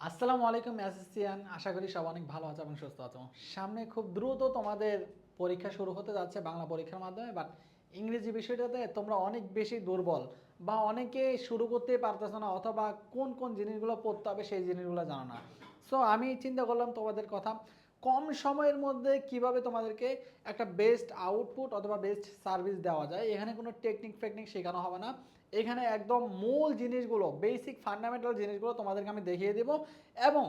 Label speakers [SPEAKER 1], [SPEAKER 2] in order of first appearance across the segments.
[SPEAKER 1] আসসালামু আলাইকুম অ্যাসিস্ট্যান্ট, আশা করি সব অনেক ভালো আছো এবং সুস্থ আছো। সামনে খুব দ্রুত তোমাদের পরীক্ষা শুরু হতে যাচ্ছে বাংলা পরীক্ষার মাধ্যমে, বাট ইংরেজি বিষয়টাতে তোমরা অনেক বেশি দুর্বল বা অনেকে শুরু করতেই পারতেছো না, অথবা কোন কোন জিনিসগুলো পড়তে হবে সেই জিনিসগুলো জানো না। সো আমি চিন্তা করলাম তোমাদের কথা, কম সময়ের মধ্যে কিভাবে তোমাদেরকে একটা বেস্ট আউটপুট অথবা বেস্ট সার্ভিস দেওয়া যায়। এখানে কোনো টেকনিক ফেকনিক শেখানো হবে না, এখানে একদম মূল জিনিসগুলো, বেসিক ফান্ডামেন্টাল জিনিসগুলো তোমাদেরকে আমি দেখিয়ে দেবো। এবং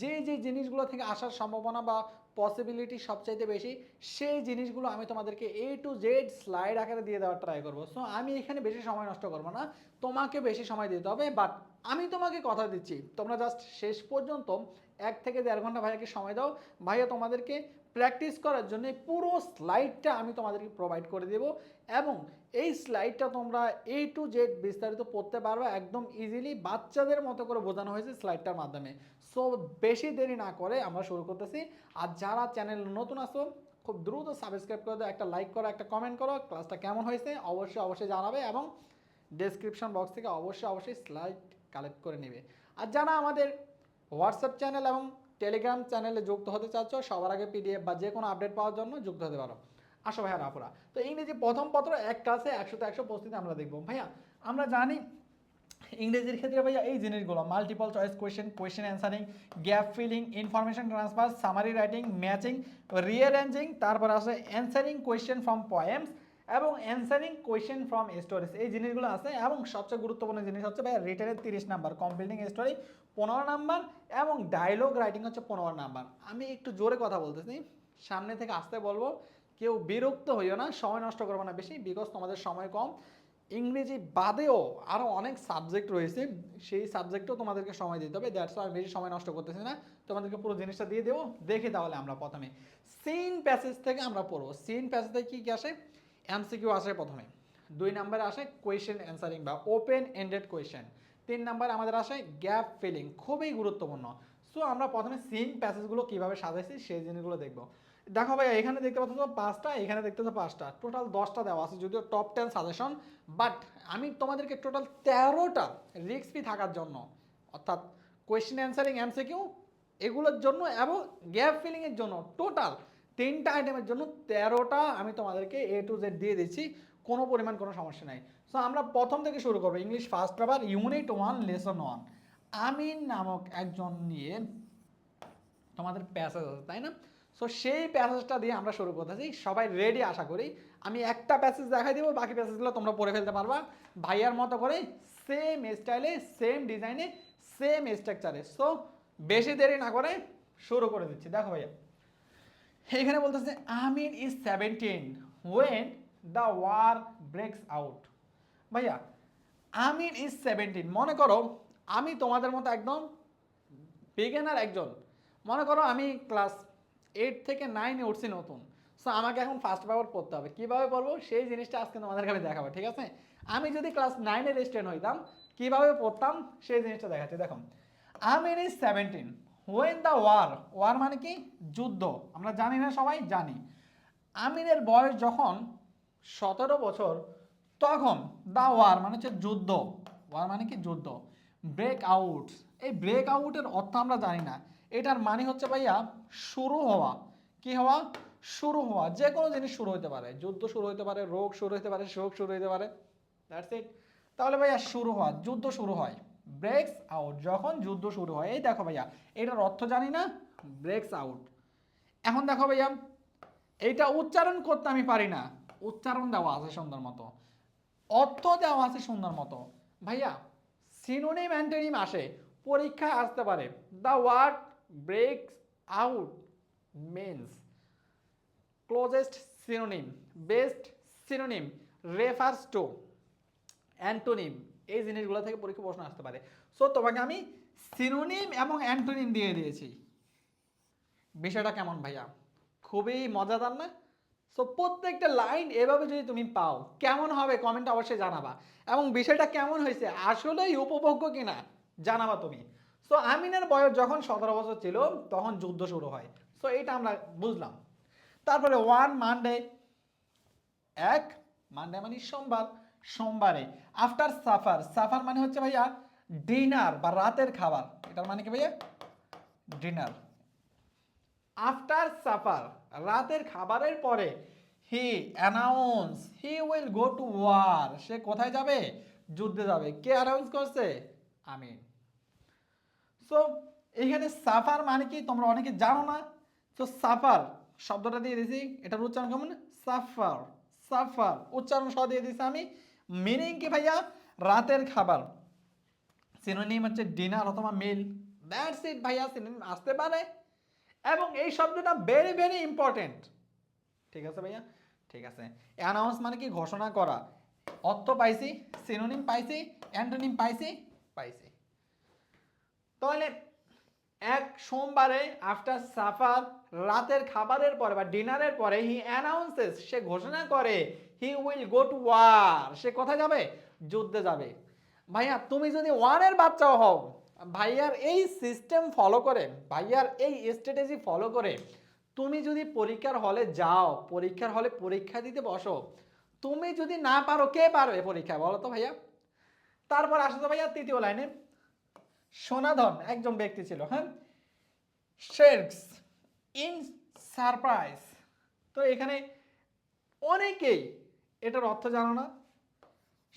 [SPEAKER 1] যে যে জিনিসগুলো থেকে আসার সম্ভাবনা বা পসিবিলিটি সবচাইতে বেশি, সেই জিনিসগুলো আমি তোমাদেরকে A to Z স্লাইড আকারে দিয়ে দেওয়ার ট্রাই করবো। সো আমি এখানে বেশি সময় নষ্ট করবো না, তোমাকে বেশি সময় দিতে হবে, বাট আমি তোমাকে কথা দিচ্ছি তোমরা জাস্ট শেষ পর্যন্ত 1 থেকে 1.5 ঘন্টা ভাইয়াকে সময় দাও। ভাইয়া তোমাদেরকে প্র্যাকটিস করার জন্য পুরো স্লাইডটা আমি তোমাদেরকে প্রোভাইড করে দেব, এবং এই স্লাইডটা তোমরা A to Z বিস্তারিত পড়তে পারবে একদম ইজিলি, বাচ্চাদের মতো করে বোঝানো হয়েছে স্লাইডটার মাধ্যমে। সো বেশি দেরি না করে আমরা শুরু করতেছি। আর যারা চ্যানেল নতুন আসো, খুব দ্রুত সাবস্ক্রাইব করে দাও, একটা লাইক করো, একটা কমেন্ট করো, ক্লাসটা কেমন হয়েছে অবশ্যই অবশ্যই জানাবে, এবং ডেসক্রিপশন বক্স থেকে অবশ্যই অবশ্যই স্লাইড কালেক্ট করে নেবে। আর যারা আমাদের হোয়াটসঅ্যাপ চ্যানেল এবং টেলিগ্রাম চ্যানেলে যুক্ত হতে চাচ্ছ, সবার আগে পিডিএফ বা যে কোনো আপডেট পাওয়ার জন্য যুক্ত হতে পারো। আসো ভাইয়া রাফুরা, তো ইংরেজি প্রথম পত্র এক ক্লাসে 100-100 প্রস্তুতি আমরা দেখবো। ভাইয়া আমরা জানি ইংরেজির ক্ষেত্রে ভাইয়া এই জিনিসগুলো multiple choice question, question answering, gap filling, information transfer, summary writing, matching, rearranging, তারপর আছে অ্যান্সারিং কোয়েশ্চেন ফ্রম পোয়েমস এবং অ্যান্সারিং কোয়েশ্চেন ফ্রম স্টোরিজ, এই জিনিসগুলো আছে। এবং সবচেয়ে গুরুত্বপূর্ণ জিনিস হচ্ছে ভাইয়া রিটেনের 30 নাম্বার, কমপ্লিটিং স্টোরি 15 নাম্বার, এবং ডায়লগ রাইটিং হচ্ছে 15 নাম্বার। আমি একটু জোরে কথা বলতেছি, সামনে থেকে আসতে বলবো, কেউ বিরক্ত হইও না, সময় নষ্ট করবো না বেশি, বিকজ তোমাদের সময় কম। ইংরেজি বাদেও আরও অনেক সাবজেক্ট রয়েছে, সেই সাবজেক্টও তোমাদেরকে সময় দিতে হবে। দ্যাটস আমি বেশি সময় নষ্ট করতেছি না, তোমাদেরকে পুরো জিনিসটা দিয়ে দেবো। দেখি তাহলে আমরা প্রথমে সিন প্যাসেজ থেকে আমরা পড়বো। সিন প্যাসেজ থেকে কী কী আসে? এমসিকিউ আসে প্রথমে, 2 নম্বরে আসে কোয়েশ্চেন অ্যান্সারিং বা ওপেন এন্ডেড কোয়েশ্চেন, 3 নম্বরে আমাদের আসে গ্যাপ ফিলিং, খুবই গুরুত্বপূর্ণ। সো আমরা প্রথমে সিন প্যাসেজগুলো কীভাবে সাজাইছি সেই জিনিসগুলো দেখবো। দেখো ভাই, এখানে দেখতে পাচ্ছ 5টা, এখানে দেখতে পাচ্ছ 5টা, টোটাল 10টা দেওয়া আছে, যদিও টপ 10 সাজেশন। বাট আমি তোমাদেরকে টোটাল 13টা রিস্ক ফ্রি থাকার জন্য, অর্থাৎ কোয়েশ্চেন অ্যান্সারিং এমসিকিউ এগুলোর জন্য এবং গ্যাপ ফিলিংয়ের জন্য, টোটাল 3টা আইটেমের জন্য 13টা আমি তোমাদেরকে A to Z দিয়ে দিচ্ছি, কোনো পরিমাণ কোনো সমস্যা নাই। সো আমরা প্রথম থেকে শুরু করবো। English first paper, unit 1, lesson 1। আমিন নামক একজন নিয়ে তোমাদের প্যাসেজ আছে, তাই না? সো সেই প্যাসেজটা দিয়ে আমরা শুরু করতেছি। সবাই রেডি আশা করি। আমি একটা প্যাসেজ দেখাই দেবো, বাকি প্যাসেজগুলো তোমরা পড়ে ফেলতে পারবা ভাইয়ার মতো করে, সেম স্টাইলে, সেম ডিজাইনে, সেম স্ট্রাকচারে। সো বেশি দেরি না করে শুরু করে দিচ্ছি। দেখো ভাইয়া, এখানে বলতেছে Amin is 17 when the war breaks out. ভাইয়া আমিন ইজ 17, মনে করো আমি তোমাদের মতো একদম বিগিনার একজন। মনে করো আমি ক্লাস 8 থেকে 9-এ উঠছি নতুন। সো আমাকে এখন ফার্স্ট পেপার পড়তে হবে, কীভাবে পড়বো সেই জিনিসটা আজকে তোমাদেরকে আমি দেখাবো, ঠিক আছে? আমি যদি ক্লাস 9-এর স্টুডেন্ট হইতাম, কীভাবে পড়তাম সেই জিনিসটা দেখাচ্ছি। দেখো, Amin is 17 when the war, war মানে কি? যুদ্ধ। আমরা জানি না? সবাই জানি। আমিনের বয়স যখন 17 বছর, তখন দ্য ওয়ার মানে হচ্ছে যুদ্ধ, ওয়ার মানে কি? যুদ্ধ। ব্রেক আউট, এই ব্রেক আউটের অর্থ আমরা জানি না, এটার মানে হচ্ছে ভাইয়া শুরু হওয়া। কি হওয়া? শুরু হওয়া। যে কোনো জিনিস শুরু হতে পারে, যুদ্ধ শুরু হতে পারে, রোগ শুরু হতে পারে, শোক শুরু হতে পারে, দ্যাটস ইট। তাহলে ভাইয়া শুরু হওয়া, যুদ্ধ শুরু হয়, ব্রেকস আউট, যখন যুদ্ধ শুরু হয়। এই দেখো ভাইয়া, এটার অর্থ জানি না, ব্রেকস আউট। এখন দেখো ভাইয়া, এইটা উচ্চারণ করতে আমি পারি না, উচ্চারণ দেওয়া আছে সুন্দর মতো, অর্থ দেওয়া আছে সুন্দর মতো। ভাইয়া সিনোনিম অ্যান্টোনিম আসে, পরীক্ষায় আসতে পারে। The word breaks out means closest synonym, best synonym, refers to, antonym, এই জিনিসগুলো থেকে পরীক্ষা প্রশ্ন আসতে পারে। সো তোমাকে আমি সিনোনিম এবং অ্যান্টোনিম দিয়ে দিয়েছি। বিষয়টা কেমন ভাইয়া? খুবই মজাদার না? সো প্রত্যেকটা লাইন এভাবে যদি তুমি পাও, কেমন হবে কমেন্টে অবশ্যই জানাবা, এবং বিষয়টা কেমন হয়েছে, আসলেই উপভোগ্য কিনা জানাবা তুমি। সো আমিনের বয়স যখন 17 বছর ছিল, তখন যুদ্ধ শুরু হয়। সো এটা আমরা বুঝলাম। তারপরে ওয়ান মানডে, এক, মানডে মানে সোমবার, সোমবারে। আফটার সাফার, সাফার মানে হচ্ছে ভাইয়া ডিনার বা রাতের খাবার, এটার মানে কি ভাইয়া ডিনার। আফটার সাফার, রাতের খাবারের পরে, he announce he will go to war, সে কোথায় যাবে? যুদ্ধে যাবে। কে অ্যানাউন্স করছে? আমি। সো এখানে সাফার মানে কি তোমরা অনেকে জানো না। তো সাফার শব্দটা দিয়ে দিয়েছি, এটার উচ্চারণ কেমন? সাফার। সাফার উচ্চারণ সহ দিয়ে দিয়েছি আমি। মিনিং কি ভাইয়া? রাতের খাবার। সিনোনিম হচ্ছে ডিনার অথবা মিল। দ্যাটস ইট ভাইয়া, সিনোনিম আসতে পারে এবং এই শব্দটা ভেরি ভেরি ইম্পর্টেন্ট। ঠিক আছে ভাইয়া? ঠিক আছে। অ্যানাউন্স মানে কি ঘোষণা করা। অর্থ পাইছি, সিনোনিম পাইছি, অ্যান্টোনিম পাইছি, পাইছি। তাহলে এক সোমবারে আফটার সাফার, রাতের খাবারের পরে বা ডিনারের পরে, হি অ্যানাউন্সেস, সে ঘোষণা করে, he will go to war, সে কোথায় যাবে? যুদ্ধে যাবে। ভাইয়া তুমি যদি ওয়ানের বাচ্চাও হও, ভাইয়ার এই সিস্টেম ফলো করে, ভাইয়ার এই স্ট্র্যাটেজি ফলো করে তুমি যদি পরীক্ষার হলে যাও, পরীক্ষার হলে পরীক্ষা দিতে বসো, তুমি যদি না পারো কে পারবে পরীক্ষা বলো তো ভাইয়া? তারপর আসো তো ভাইয়া তৃতীয় লাইনে, সনাতন একজন ব্যক্তি ছিল, হ্যাঁ, শেরস ইন সারপ্রাইজ। তো এখানে অনেকেই এটার অর্থ জানো না।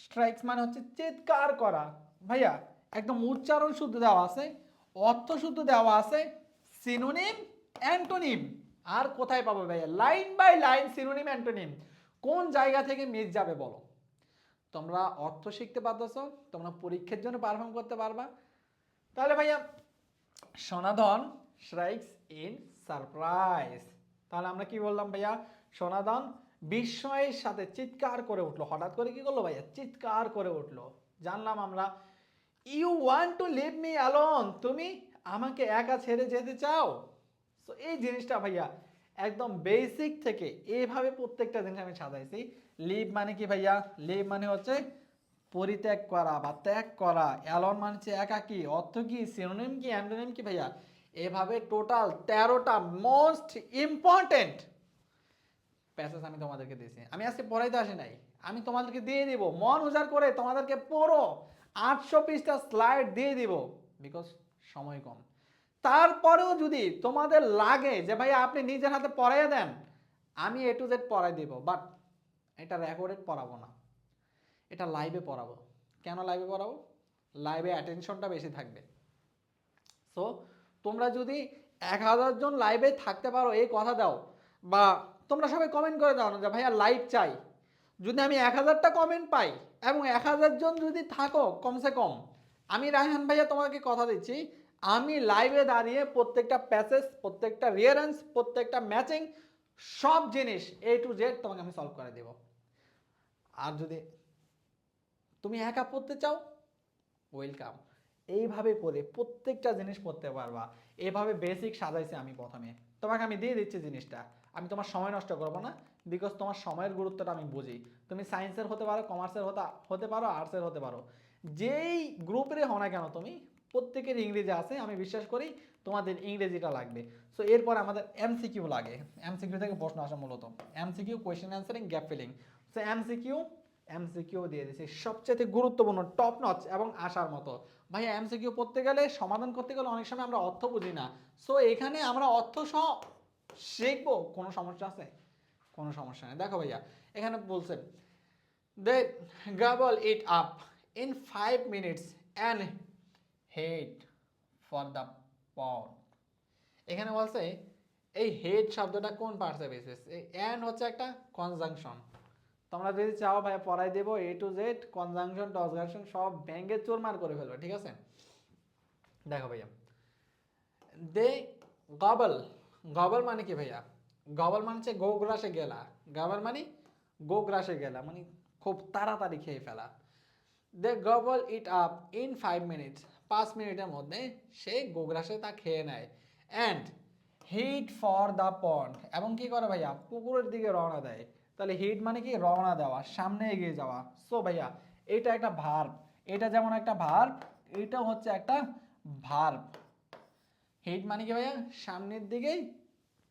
[SPEAKER 1] স্ট্রাইকস মানে হচ্ছে চিৎকার করা। ভাইয়া একদম উচ্চারণ শুদ্ধ দেওয়া আছে, অর্থ শুদ্ধ দেওয়া আছে, সিনোনিম অ্যান্টোনিম। আর কোথায় পাবো ভাইয়া? Line by line synonym antonym. কোন জায়গা থেকে মিস যাবে বলো? তোমরা অর্থ শিখতে পারতেছো, তোমরা পরীক্ষার জন্য পারফর্ম করতে পারবা। তাহলে ভাইয়া সনাতন স্ট্রাইকস ইন সারপ্রাইজ। তাহলে আমরা কি বললাম ভাইয়া? সনাতন বিস্ময়ের সাথে চিৎকার করে উঠলো। হঠাৎ করে কি করলো ভাইয়া? চিৎকার করে উঠলো। জানলাম আমরা। You want to leave me alone, তুমি আমাকে একা ছেড়ে যেতে চাও। সো এই জিনিসটা ভাইয়া একদম বেসিক থেকে এইভাবে প্রত্যেকটা জিনিস আমি সাজাইছি। লিভ মানে কি ভাইয়া? লিভ মানে হচ্ছে পরিত্যাগ করা বা ত্যাগ করা। অ্যালন মানে হচ্ছে একাকী। অর্থ কি? সিনোনিম কি? অ্যান্টোনিম কি ভাইয়া? এভাবে টোটাল 13টা মোস্ট ইম্পর্টেন্ট প্যাসেজ আমি তোমাদেরকে দিয়েছি। আমি আজকে পড়াইতে আসি নাই, আমি তোমাদেরকে দিয়ে দিব মন উজাড় করে তোমাদেরকে পুরো 800 পৃষ্ঠা স্লাইড দিয়ে দিব, বিকজ সময় কম। তারপরেও যদি তোমাদের লাগে যে ভাই আপনি নিজের হাতে পড়াইয়া দেন, আমি এ টু জেড পড়াই দিব, বাট এটা রেকর্ডেড পড়াবো না, এটা লাইভে পড়াবো। কেন লাইভে পড়াবো? লাইভে অ্যাটেনশনটা বেশি থাকবে। সো তোমরা যদি 1000 জন লাইভে থাকতে পারো এই কথা দাও, বা তোমরা সবাই কমেন্ট করে দাও না যে ভাইয়া লাইভ চাই। যদি আমি 1000টা কমেন্ট পাই এবং 1000 জন যদি থাকো কমসে কম, আমি রায়হান ভাইয়া তোমাকে কথা দিচ্ছি, আমি লাইভে দাঁড়িয়ে প্রত্যেকটা প্যাসেজ, প্রত্যেকটা রিয়ারেন্স, প্রত্যেকটা ম্যাচিং সব জিনিস এ টু জেড তোমাকে আমি সলভ করে দেব। আর যদি তুমি একা পড়তে চাও, ওয়েলকাম। এইভাবে করে প্রত্যেকটা জিনিস পড়তে পারবা। এইভাবে বেসিক সাজাইছি আমি প্রথমে। তোমাকে আমি দিয়ে দিচ্ছি জিনিসটা, আমি তোমার সময় নষ্ট করবো না, বিকজ তোমার সময়ের গুরুত্বটা আমি বুঝি। তুমি সায়েন্সের হতে পারো, কমার্সের হতে পারো, আর্টসের হতে পারো, যেই গ্রুপের হও না কেন তুমি, প্রত্যেকের ইংরেজি আছে, আমি বিশ্বাস করি তোমাদের ইংরেজিটা লাগবে। সো এরপর আমাদের এমসিকিউ লাগে। এমসিকিউ থেকে প্রশ্ন আসে মূলত, MCQ question answering, gap filling. So MCQ দিয়ে দিয়েছি, সবচেয়ে গুরুত্বপূর্ণ, টপ নচ এবং আসার মতো। ভাইয়া এমসিকিউ পড়তে গেলে, সমাধান করতে গেলে অনেক সময় আমরা অর্থ বুঝি না। সো এখানে আমরা অর্থ সহ শিখবো। কোনো সমস্যা আছে? কোনো সমস্যা নেই। দেখো ভাইয়া এখানে বলছে they gobble it up in 5 minutes and head for the pot. এখানে বলছে এই হেড শব্দটা কোন পার্টসে বেসিস? এন্ড হচ্ছে একটা কনজাংশন। তোমরা যদি চাও ভাই পড়াই দেবো এ টু জেড, কনজাংশন টসজাংশন সব ভেঙে চুরমার করে ফেলবে, ঠিক আছে? দেখো ভাইয়া, দে গবল, গবল মানে কি ভাইয়া? গবল মানে হচ্ছে গোগ্রাসে গেলা। গবল মানে গোগ্রাসে গেলা, মানে খুব তাড়াতাড়ি খেয়ে ফেলা। দে গবল ইট আপ ইন 5 minutes, 5 মিনিটের মধ্যে সে গোগ্রাসে তা খেয়ে নেয়। And hit for the pond, এবং কি করে ভাইয়া? পুকুরের দিকে রওনা দেয়। তাহলে হিট মানে কি? রওনা দেওয়া, সামনে এগিয়ে যাওয়া। সো ভাইয়া এটা একটা ভার্ব, এটা যেমন একটা ভার্ব, এটা হচ্ছে একটা ভার্ব। হিট মানে কি ভাইয়া? সামনের দিকেই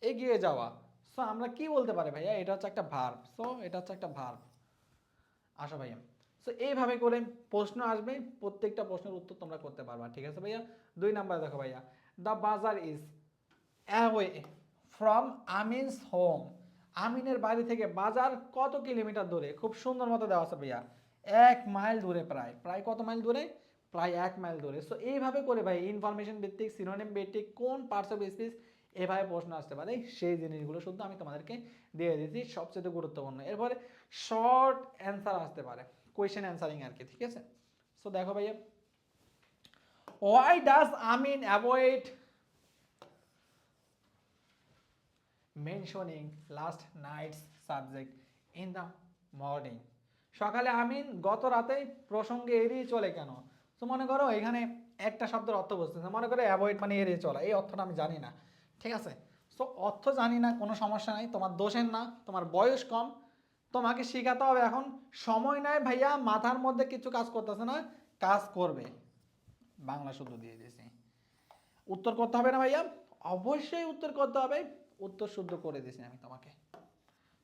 [SPEAKER 1] এগিয়ে যাওয়া। সো আমরা কি বলতে পারি ভাইয়া? এটা হচ্ছে একটা ভার্ব। সো এটা হচ্ছে একটা ভার্ব। আসো ভাইয়া সো এইভাবে করে প্রশ্ন আসবে, প্রত্যেকটা প্রশ্নের উত্তর তোমরা করতে পারবা, ঠিক আছে ভাইয়া। 2 নাম্বার দেখো ভাইয়া, দ্য বাজার is away from Amin's home. আমিনের বাড়ি থেকে বাজার কত কিলোমিটার দূরে? খুব সুন্দর মতো দেওয়া আছে ভাইয়া, 1 মাইল দূরে। প্রায় প্রায় কত মাইল দূরে? প্রায় 1 মাইল দূরে। সো এইভাবে করে ভাই ইনফরমেশন ভিত্তিক, সিনোনিম ভিত্তিক, কোন পার্টস অফ স্পিচ এভাবে প্রশ্ন আসতে পারে সেই জিনিসগুলো শুধু আমি তোমাদেরকে দিয়ে দিচ্ছি, সবচেয়ে গুরুত্বপূর্ণ। এরপরে শর্ট অ্যান্সার আসতে পারে, কোয়েশ্চেন অ্যান্সারিং আর কি, ঠিক আছে। সো দেখো ভাইয়া, why does Amin avoid mentioning last night's subject in the morning? সকালে আমিন গত রাতে প্রসঙ্গে এড়িয়ে চলে কেন? তো মনে করো এখানে একটা শব্দের অর্থ বুঝতেছে, মনে করো অ্যাভয়েড মানে এড়িয়ে চলা, এই অর্থটা আমি জানি না, ঠিক আছে। সো অর্থ জানি না, কোনো সমস্যা নাই, তোমার দোষের না, তোমার বয়স কম, তোমাকে শেখাতে হবে। এখন সময় নাই ভাইয়া, মাথার মধ্যে কিছু কাজ করতেছে না, কাজ করবে। বাংলা শুদ্ধ দিয়ে দিয়েছি, উত্তর করতে হবে না ভাইয়া, অবশ্যই উত্তর করতে হবে। উত্তর শুদ্ধ করে দিয়েছি আমি তোমাকে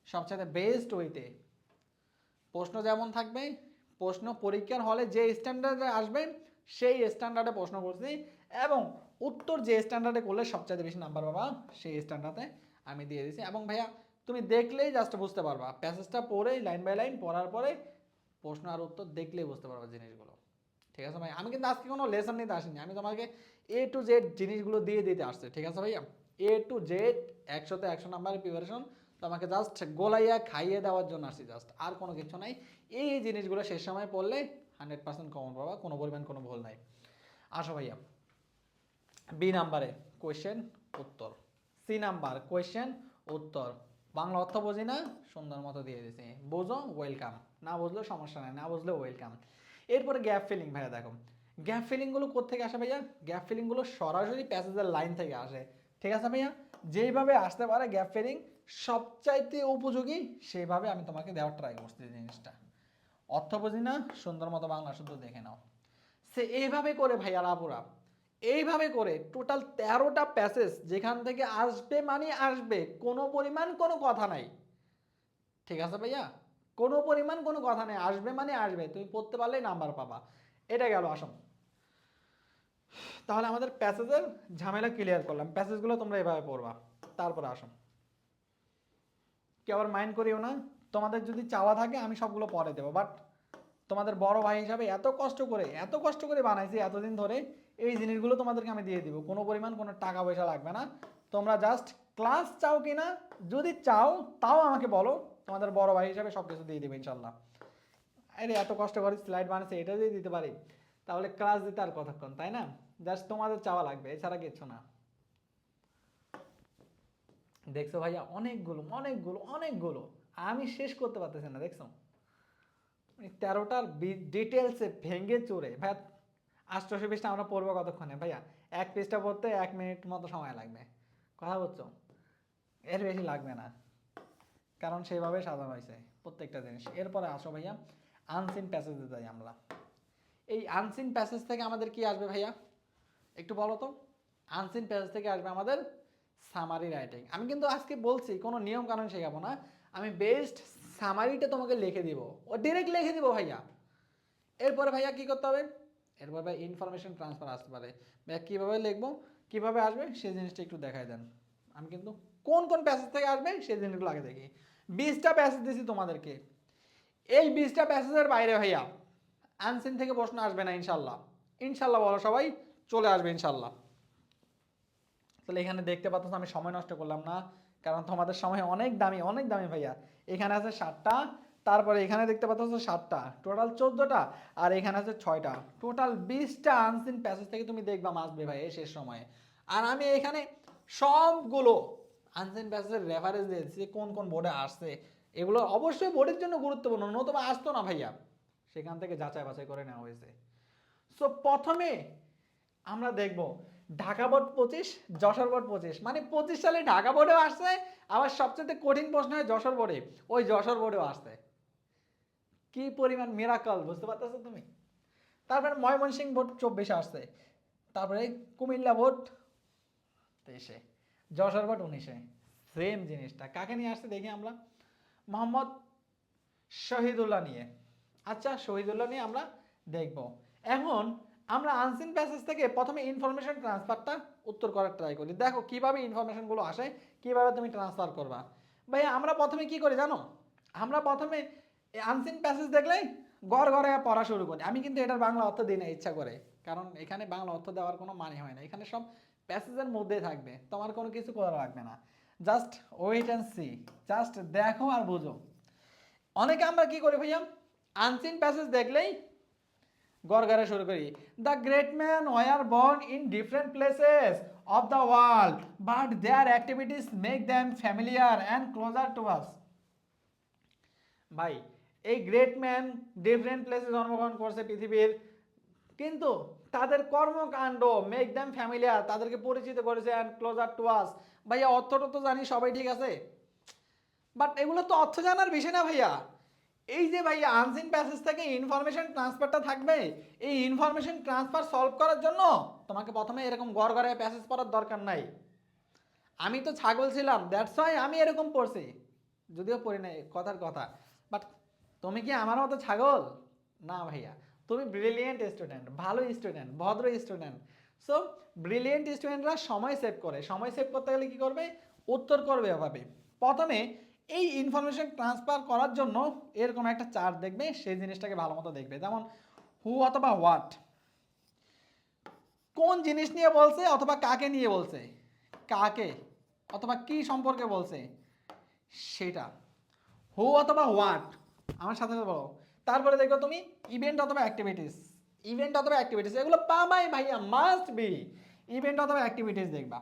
[SPEAKER 1] সবচেয়ে বেস্ট ওয়েতে। প্রশ্ন যেমন থাকবে, প্রশ্ন পরীক্ষার হলে যে স্ট্যান্ডার্ডে আসবে সেই স্ট্যান্ডার্ডে প্রশ্ন করছি, এবং উত্তর যে স্ট্যান্ডার্ডে করলে সবচেয়ে বেশি নাম্বার পাবা সেই স্ট্যান্ডার্ডে আমি দিয়ে দিয়েছি। এবং ভাইয়া তুমি দেখলেই জাস্ট বুঝতে পারবা, প্যাসেজটা পড়ে লাইন বাই লাইন পড়ার পরে প্রশ্ন আর উত্তর দেখলেই বুঝতে পারবা জিনিসগুলো, ঠিক আছে ভাই। আমি কিন্তু আজকে কোনো লেসন নিতে আসিনি, আমি তোমাকে A to Z জিনিসগুলো দিয়ে দিতে আসছে, ঠিক আছে ভাইয়া। A to Z 100-তে 100 নাম্বারের প্রিপারেশন তোমাকে জাস্ট গোলাইয়া খাইয়ে দেওয়ার জন্য আসছি, জাস্ট আর কোনো কিছু নাই। এই জিনিসগুলো শেষ সময় পড়লে 100% কমন পাবা, কোনো পরিমাণ কোনো ভুল নাই। আসো ভাইয়া, বি নাম্বারে কোয়েশ্চেন উত্তর, সি নাম্বার কোয়েশ্চেন উত্তর। বাংলা অর্থ বুঝি না, সুন্দর মতো দিয়ে দিয়েছি, বোঝো ওয়েলকাম, না বুঝলেও সমস্যা নাই, না বুঝলেও ওয়েলকাম। এরপরে গ্যাপ ফিলিং ভাইয়া দেখো, গ্যাপ ফিলিংগুলো কোত্থেকে আসে ভাইয়া? গ্যাপ ফিলিংগুলো সরাসরি প্যাসেজের লাইন থেকে আসে, ঠিক আছে ভাইয়া। যেইভাবে আসতে পারে গ্যাপ ফিলিং সবচাইতে উপযোগী, সেইভাবে আমি তোমাকে দেওয়ার ট্রাই করছি জিনিসটা। অর্থ বুঝি না, সুন্দর মতো বাংলা শুদ্ধ দেখে নাও। সে এইভাবে করে ভাইয়া লাপুরা, এইভাবে করে টোটাল 13টা প্যাসেজ যেখান থেকে আসবে মানে আসবে, কোনো পরিমাণ কোনো কথা নাই, ঠিক আছে ভাইয়া, কোনো পরিমাণ কোনো কথা নেই, আসবে মানে আসবে, তুমি পড়তে পারলেই নাম্বার পাবা। এটা গেল। আসো তাহলে আমাদের প্যাসেজের ঝামেলা ক্লিয়ার করলাম, প্যাসেজগুলো তোমরা এভাবে পড়বা। তারপরে আসো, কেউ আবার মাইন্ড করিও না, তোমাদের যদি চাওয়া থাকে আমি সবগুলো পরে দেবো, বাট তোমাদের বড় ভাই হিসাবে এত কষ্ট করে বানাইছি এতদিন ধরে, এই জিনিসগুলো তোমাদেরকে আমি দিয়ে দিব, কোনো পরিমাণ কোনো টাকা পয়সা লাগবে না। তোমরা জাস্ট ক্লাস চাও কি না, যদি চাও তাও আমাকে বলো, তোমাদের বড় ভাই হিসাবে সব কিছু দিয়ে দেবে ইনশাল্লাহ। আরে এত কষ্ট করে স্লাইড বানাইছে, এটা যদি দিতে পারি তাহলে ক্লাস দিতে আর কতক্ষণ, তাই না? জাস্ট তোমাদের চাওয়া লাগবে, এছাড়া কিচ্ছু না। দেখছো ভাইয়া, অনেকগুলো অনেকগুলো অনেকগুলো, আমি শেষ করতে পারতেছি না, দেখছো 13টার ডিটেলসে ভেঙে চড়ে ভাইয়া। 800 পৃষ্ঠা আমরা পড়বো কতক্ষণে ভাইয়া? এক পৃষ্ঠা পড়তে 1 মিনিট মতো সময় লাগবে, কথা বলছো, এর বেশি লাগবে না, কারণ সেইভাবে সাজানো হয়েছে প্রত্যেকটা জিনিস। এরপরে আসো ভাইয়া, আনসিন প্যাসেজে যাই আমরা। এই আনসিন প্যাসেজ থেকে আমাদের কি আসবে ভাইয়া একটু বলো তো? আনসিন প্যাসেজ থেকে আসবে আমাদের সামারি রাইটিং। আমি কিন্তু আজকে বলছি কোনো নিয়ম কানুন শেখাবো না, আমি বেস্ট সামারিটা তোমাকে লিখে দিব, ও ডিরেক্ট লিখে দিব ভাইয়া। এরপরে ভাইয়া কি করতে হবে? এরপর ভাই ইনফরমেশন ট্রান্সফার আসতে পারে ভাইয়া, কীভাবে লিখবো, কীভাবে আসবে সেই জিনিসটা একটু দেখাই দেন। আমি কিন্তু কোন কোন প্যাসেজ থেকে আসবে সেই জিনিসগুলো আগে দেখি। 20টা প্যাসেজ দিছি তোমাদেরকে, এই 20টা প্যাসেজের বাইরে ভাইয়া আনসিন থেকে প্রশ্ন আসবে না ইনশাল্লাহ। ইনশাল্লাহ বলো সবাই, চলে আসবে ইনশাল্লাহ। তাহলে এখানে দেখতে পাচ্ছ আমি সময় নষ্ট করলাম না, কারণ তোমাদের সময় অনেক দামি ভাইয়া। এখানে আছে 7টা, তারপরে এখানে দেখতে পাচ্ছ 7টা, টোটাল 14টা, আর এখানে আছে 6টা, টোটাল 20টা আনসিন প্যাসেজ থেকে তুমি দেখবা আসবে ভাই এই শেষ সময়ে। আর আমি এখানে সবগুলো আনসিন প্যাসেজের রেফারেন্স দিয়েছি কোন কোন বোর্ডে আসছে, এগুলো অবশ্যই বোর্ডের জন্য গুরুত্বপূর্ণ, নতুবা আসতো না ভাইয়া, সেখান থেকে যাচাই বাছাই করে নেওয়া হয়েছে। সো প্রথমে আমরা দেখব ঢাকা বোর্ড 25, যশোর বোর্ড 25, মানে 25 সালে ঢাকা বোর্ডেও আসছে, আবার সবচেয়ে কঠিন প্রশ্ন হয় যশোর বোর্ডে, ওই যশোর বোর্ডেও আসছে। কি পরিমাণ মিরাকল, বুঝতে পারতেছো তুমি? তারপরে ময়মনসিংহ বোর্ড 24 আসছে, তারপরে Comilla board 23, Jessore board 19। Same জিনিসটা কাকে নিয়ে আসছে দেখি আমরা, মোহাম্মদ শহীদুল্লাহ নিয়ে আচ্ছা, শহীদুল্লাহ নিয়ে আমরা দেখব। এখন আমরা আনসিন প্যাসেজ থেকে প্রথমে ইনফরমেশন ট্রান্সফারটা উত্তর করার ট্রাই করি। দেখো কিভাবে ইনফরমেশনগুলো আসে, কিভাবে তুমি ট্রান্সফার করবা। ভাই আমরা প্রথমে কি করি জানো, আমরা প্রথমে আনসিন প্যাসেজ দেখলেই গড় গড়ে পড়া শুরু করি। আমি কিন্তু এটার বাংলা অর্থ দিই না ইচ্ছা করে, কারণ এখানে বাংলা অর্থ দেওয়ার কোনো মানে হয় না, এখানে সব প্যাসেজের মধ্যে থাকবে, তোমার কোনো কিছু করা লাগবে না। Just wait and see, just দেখো আর বুঝো। অনেকে আমরা কি করি ভাইয়া, আনসিন প্যাসেজ দেখলেই গড়গড়া শুরু করি। The great man war born in different places of the world but their activities make them familiar and closer to আস। ভাই এই গ্রেট ম্যান ডিফারেন্ট প্লেসে জন্মগ্রহণ করছে পৃথিবীর, কিন্তু তাদের কর্মকাণ্ড মেক দ্যাম ফ্যামিলিয়ার, তাদেরকে পরিচিত করেছে অ্যান্ড ক্লোজার টু আস। ভাইয়া অর্থটা তো জানি সবাই, ঠিক আছে, বাট এগুলো তো অর্থ জানার বিষয় না ভাইয়া। এই যে ভাইয়া আনসিন প্যাসেজ থেকে ইনফরমেশন ট্রান্সফারটা থাকবে, এই ইনফরমেশন ট্রান্সফার সলভ করার জন্য তোমাকে প্রথমে এরকম গড় গড়ে প্যাসেজ পড়ার দরকার নাই। আমি তো ছাগল ছিলাম, দ্যাটস ওয়াই আমি এরকম পড়ছি, যদিও পড়ি নাই কথার কথা, বাট তুমি কি আমার মতো ছাগল? না ভাইয়া, তুমি ব্রিলিয়েন্ট স্টুডেন্ট, ভালো স্টুডেন্ট, ভদ্র স্টুডেন্ট। সো ব্রিলিয়েন্ট স্টুডেন্টরা সময় সেভ করে, সময় সেভ করতে গেলে কি করবে, উত্তর করবে এভাবে। প্রথমে এই ইনফরমেশন ট্রান্সফার করার জন্য এরকম একটা চার্ট দেখবে, সেই জিনিসটাকে ভালো মতো দেখবে। যেমন হু অথবা হোয়াট, কোন জিনিস নিয়ে বলছে অথবা কাকে নিয়ে বলছে, কাকে অথবা কি সম্পর্কে বলছে সেটা, হু অথবা হোয়াট, আমার সাথে সাথে বলো। তারপরে দেখো তুমি ইভেন্ট অথবা অ্যাক্টিভিটিস, ইভেন্ট অথবা অ্যাক্টিভিটিস এগুলো পাবাই ভাইয়া, মাস্ট বি। ইভেন্ট অথবা অ্যাক্টিভিটিস দেখবা।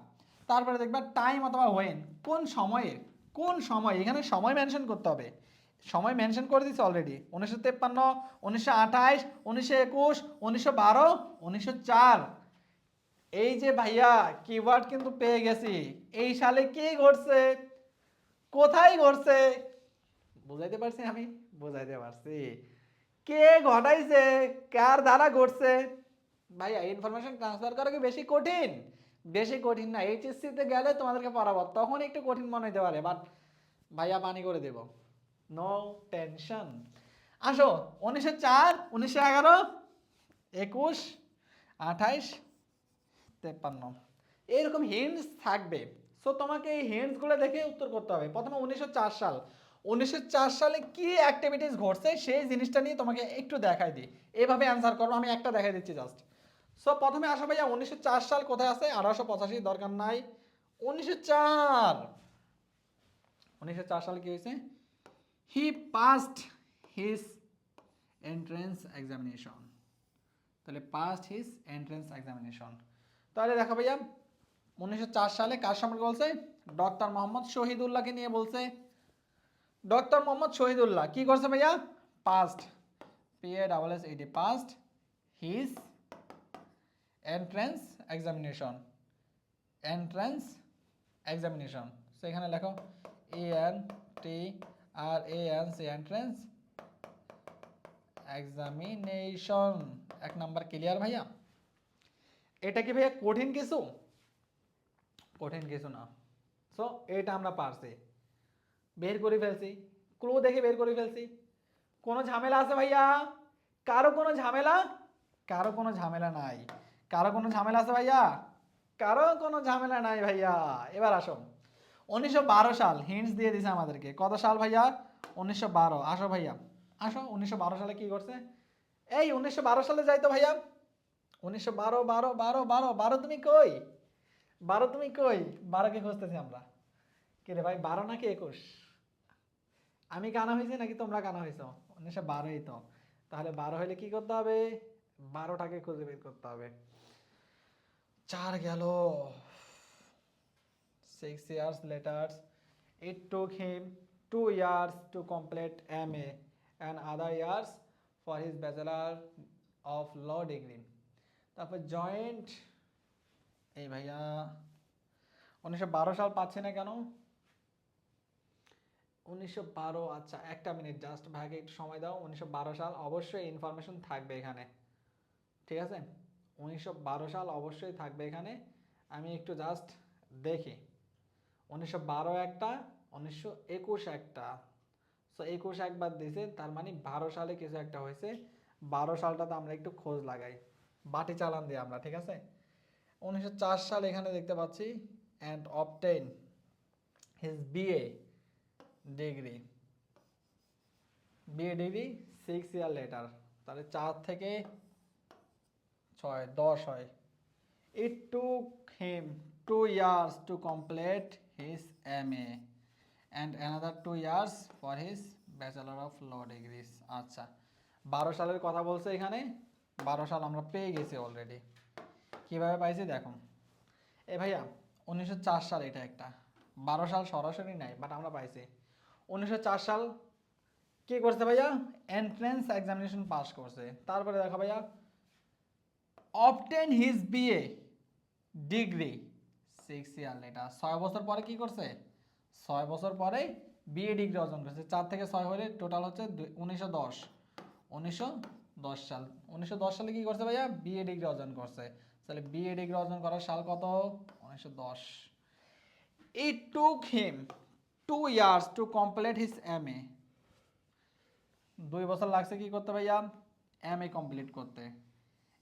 [SPEAKER 1] তারপরে দেখবা টাইম অথবা ওয়েন, কোন সময়ে, কোন সময়, এখানে সময় মেনশন করতে হবে। সময় মেনশন করে দিচ্ছে অলরেডি, 1953, 1928, 1921, 1912, 1904। এই যে ভাইয়া কিওয়ার্ড কিন্তু পেয়ে গেছি, এই সালে কি ঘটছে, কোথায় ঘটছে, বুঝাইতে পারছি আমি, বুঝাইতে পারছি, কে ঘটাইছে, কার দ্বারা ঘটছে। ভাইয়া ইনফরমেশন ট্রান্সফার করা কি বেশি কঠিন? বেশি কঠিন না। এইচএসসি তে গেলে তোমাদেরকে পড়াবো তখন একটু কঠিন মনে হতে পারে, বাট ভাইয়া পানি করে দেব, নো টেনশন। আসো 1904, 1911, 21, 28, 53, এরকম হিন্টস থাকবে। সো তোমাকে এই হিন্টসগুলো দেখে উত্তর করতে হবে। প্রথমে 1904 সাল, 1904 সালে কি অ্যাক্টিভিটিস ঘটছে সেই জিনিসটা নিয়ে তোমাকে একটু দেখাই দিই, এভাবে অ্যান্সার করো। আমি একটা দেখাই দিচ্ছি জাস্ট। সো প্রথমে আসো ভাইয়া 1904 সাল কোথায় আছে, 1885, দরকার নাই। 1904, 1904 সালে কি হয়েছে, হি পাস্ট হিজ এন্ট্রেন্স এক্সামিনেশন। তাহলে পাস্ট হিজ এন্ট্রেন্স এক্সামিনেশন। তাহলে দেখো ভাইয়া 1904 সালে কার সম্পর্কে বলছে, ডক্টর মোহাম্মদ শহীদুল্লাহকে নিয়ে বলছে। ডক্টর মোহাম্মদ শহীদুল্লাহ কি করছে ভাইয়া, past, PASSED, past his entrance examination, entrance examination. সেখানে লেখো ENTRANC, এন্ট্রেন্স এক্সামিনেশন। এক নাম্বার ক্লিয়ার ভাইয়া। এটা কি ভাইয়া কঠিন কিছু? কঠিন কিছু না। সো এটা আমরা পারছি, বের করে ফেলছি, ক্লু দেখে বের করে ফেলছি। কোনো ঝামেলা আছে ভাইয়া? কারো কোনো ঝামেলা? কারো কোনো ঝামেলা নাই। কারো কোনো ঝামেলা আছে ভাইয়া? কারো কোনো ঝামেলা নাই ভাইয়া। এবার আসো 1912 সাল, হিন্টস দিয়ে দিছে আমাদেরকে। কত সাল ভাইয়া? 1912। আসো ভাইয়া আসো, 1912 সালে কি করছে? এই 1912 সালে যাই তো ভাইয়া। 1912, 12, 12, 12, 12 তুমি কই? 12 তুমি কই? 12 কে খুঁজতেছি আমরা। কে রে ভাই, 12 নাকি 21? আমি কানা হয়েছি নাকি তোমরা কানা হয়েছো? 1912ই তো। তাহলে 12 হলে কি করতে হবে, 12টাকে খুঁজে বের করতে হবে। 4 গেল। 6 years later it took him 2 years to complete MA and other years for his bachelor of law degree. তারপর জয়েন্ট, এই ভাইয়া 1912 সাল পাচ্ছে না কেন? 1912, আচ্ছা একটা মিনিট জাস্ট, ভাইকে একটু সময় দাও। 1912 সাল অবশ্যই ইনফরমেশন থাকবে এখানে, ঠিক আছে? 1912 সাল অবশ্যই থাকবে এখানে। আমি একটু জাস্ট দেখি। 1912 একটা, 1921 একটা। সো 21 একবার দিয়েছে, তার মানে 12 সালে কিছু একটা হয়েছে। 12 সালটাতে আমরা একটু খোঁজ লাগাই, বাটি চালান দিই আমরা, ঠিক আছে। 1904 সাল এখানে দেখতে পাচ্ছি, and obtain his degree BA degree 6 year letter, তাহলে 4 থেকে 6 10 হয়। It took him 2 years to complete his MA and another 2 years for his Bachelor of Law degrees. আচ্ছা, 12 সালের কথা বলছে এখানে। 12 সাল আমরা পেয়ে গেছি অলরেডি। কিভাবে পাইছি দেখো। এ ভাইয়া 1904 সাল, এটা একটা। 12 সাল সরাসরি নাই, বাট আমরা পাইছি। 1904 সাল কি করছে ভাইয়া? এন্ট্রান্স এক্সামিনেশন পাস করছে। তারপরে দেখো ভাইয়া, obtain his BA degree 6 year letter, 6 বছর পরে কি করছে? 6 বছর পরে বিএ ডিগ্রি অর্জন করছে। 4 থেকে 6 হলে টোটাল হচ্ছে 1910। 1910 সাল, 1910 সালে কি করছে ভাইয়া? বিএ ডিগ্রি অর্জন করছে। তাহলে বিএ ডিগ্রি অর্জন করার সাল কত? 1910। It took him 2 years to complete his MA. 2 বছর লাগছে কি করতে ভাইয়া? MA কমপ্লিট করতে।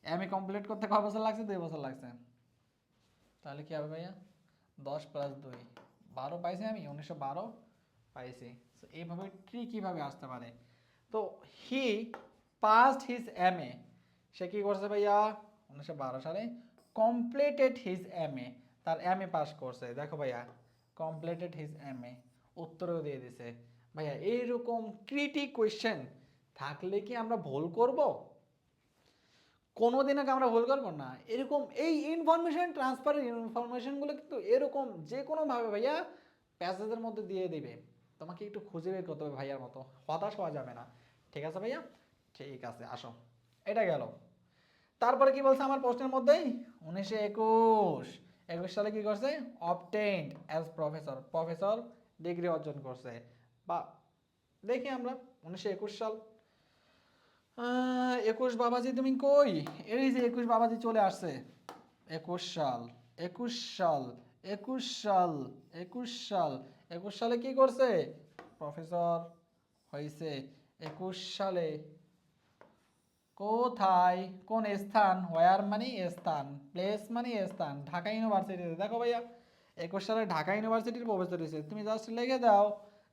[SPEAKER 1] MA কমপ্লিট করতে কয় বছর লাগছে? 2 বছর লাগছে। তাহলে কি হবে ভাইয়া? 10 + 2 12 পাইছি আমি, 1912 পাইছি। তো এইভাবে ট্রি কিভাবে আসতে পারে? তো হি পাসড হিজ MA, সে কি করছে ভাইয়া? 1912 সালে কমপ্লিটেড হিজ MA, তার MA পাস করছে। দেখো ভাইয়া, কমপ্লিটেড হিজ MA, উত্তরও দিয়ে দিছে। ভাইয়া এইরকম ক্রিটিক কোয়েশ্চেন থাকলে কি আমরা ভুল করব? কোনোদিন আগে আমরা ভুল করবো না। এরকম এই ইনফরমেশন ট্রান্সফারের ইনফরমেশনগুলো কিন্তু এরকম যে কোনোভাবে ভাইয়া প্যাসেজের মধ্যে দিয়ে দিবে, তোমাকে একটু খুঁজে বের করতে হবে ভাইয়ার মতো, হতাশ হওয়া যাবে না। ঠিক আছে ভাইয়া? ঠিক আছে, আসো। এটা গেল। তারপরে কি বলছে আমার প্রশ্নের মধ্যেই? 1921 সালে কি করছে? Obtained as professor, professor degree অর্জন করছে। বা দেখি আমরা 1921 সাল, 21 বাবাজি তুমি কই? এই যে 21 বাবাজি চলে আসছে। 21 সাল, 21 সাল, 21 সাল, 21 সাল, 21 সালে কি করছে? প্রফেসর হয়েছে। 21 সালে কোথায়, কোন স্থান? ওয়ার মানে স্থান, প্লেস মানে স্থান, ঢাকা ইউনিভার্সিটিতে। দেখো ভাইয়া 21 সালে ঢাকা ইউনিভার্সিটির প্রফেসর হয়েছে। তুমি জাস্ট লিখে দাও,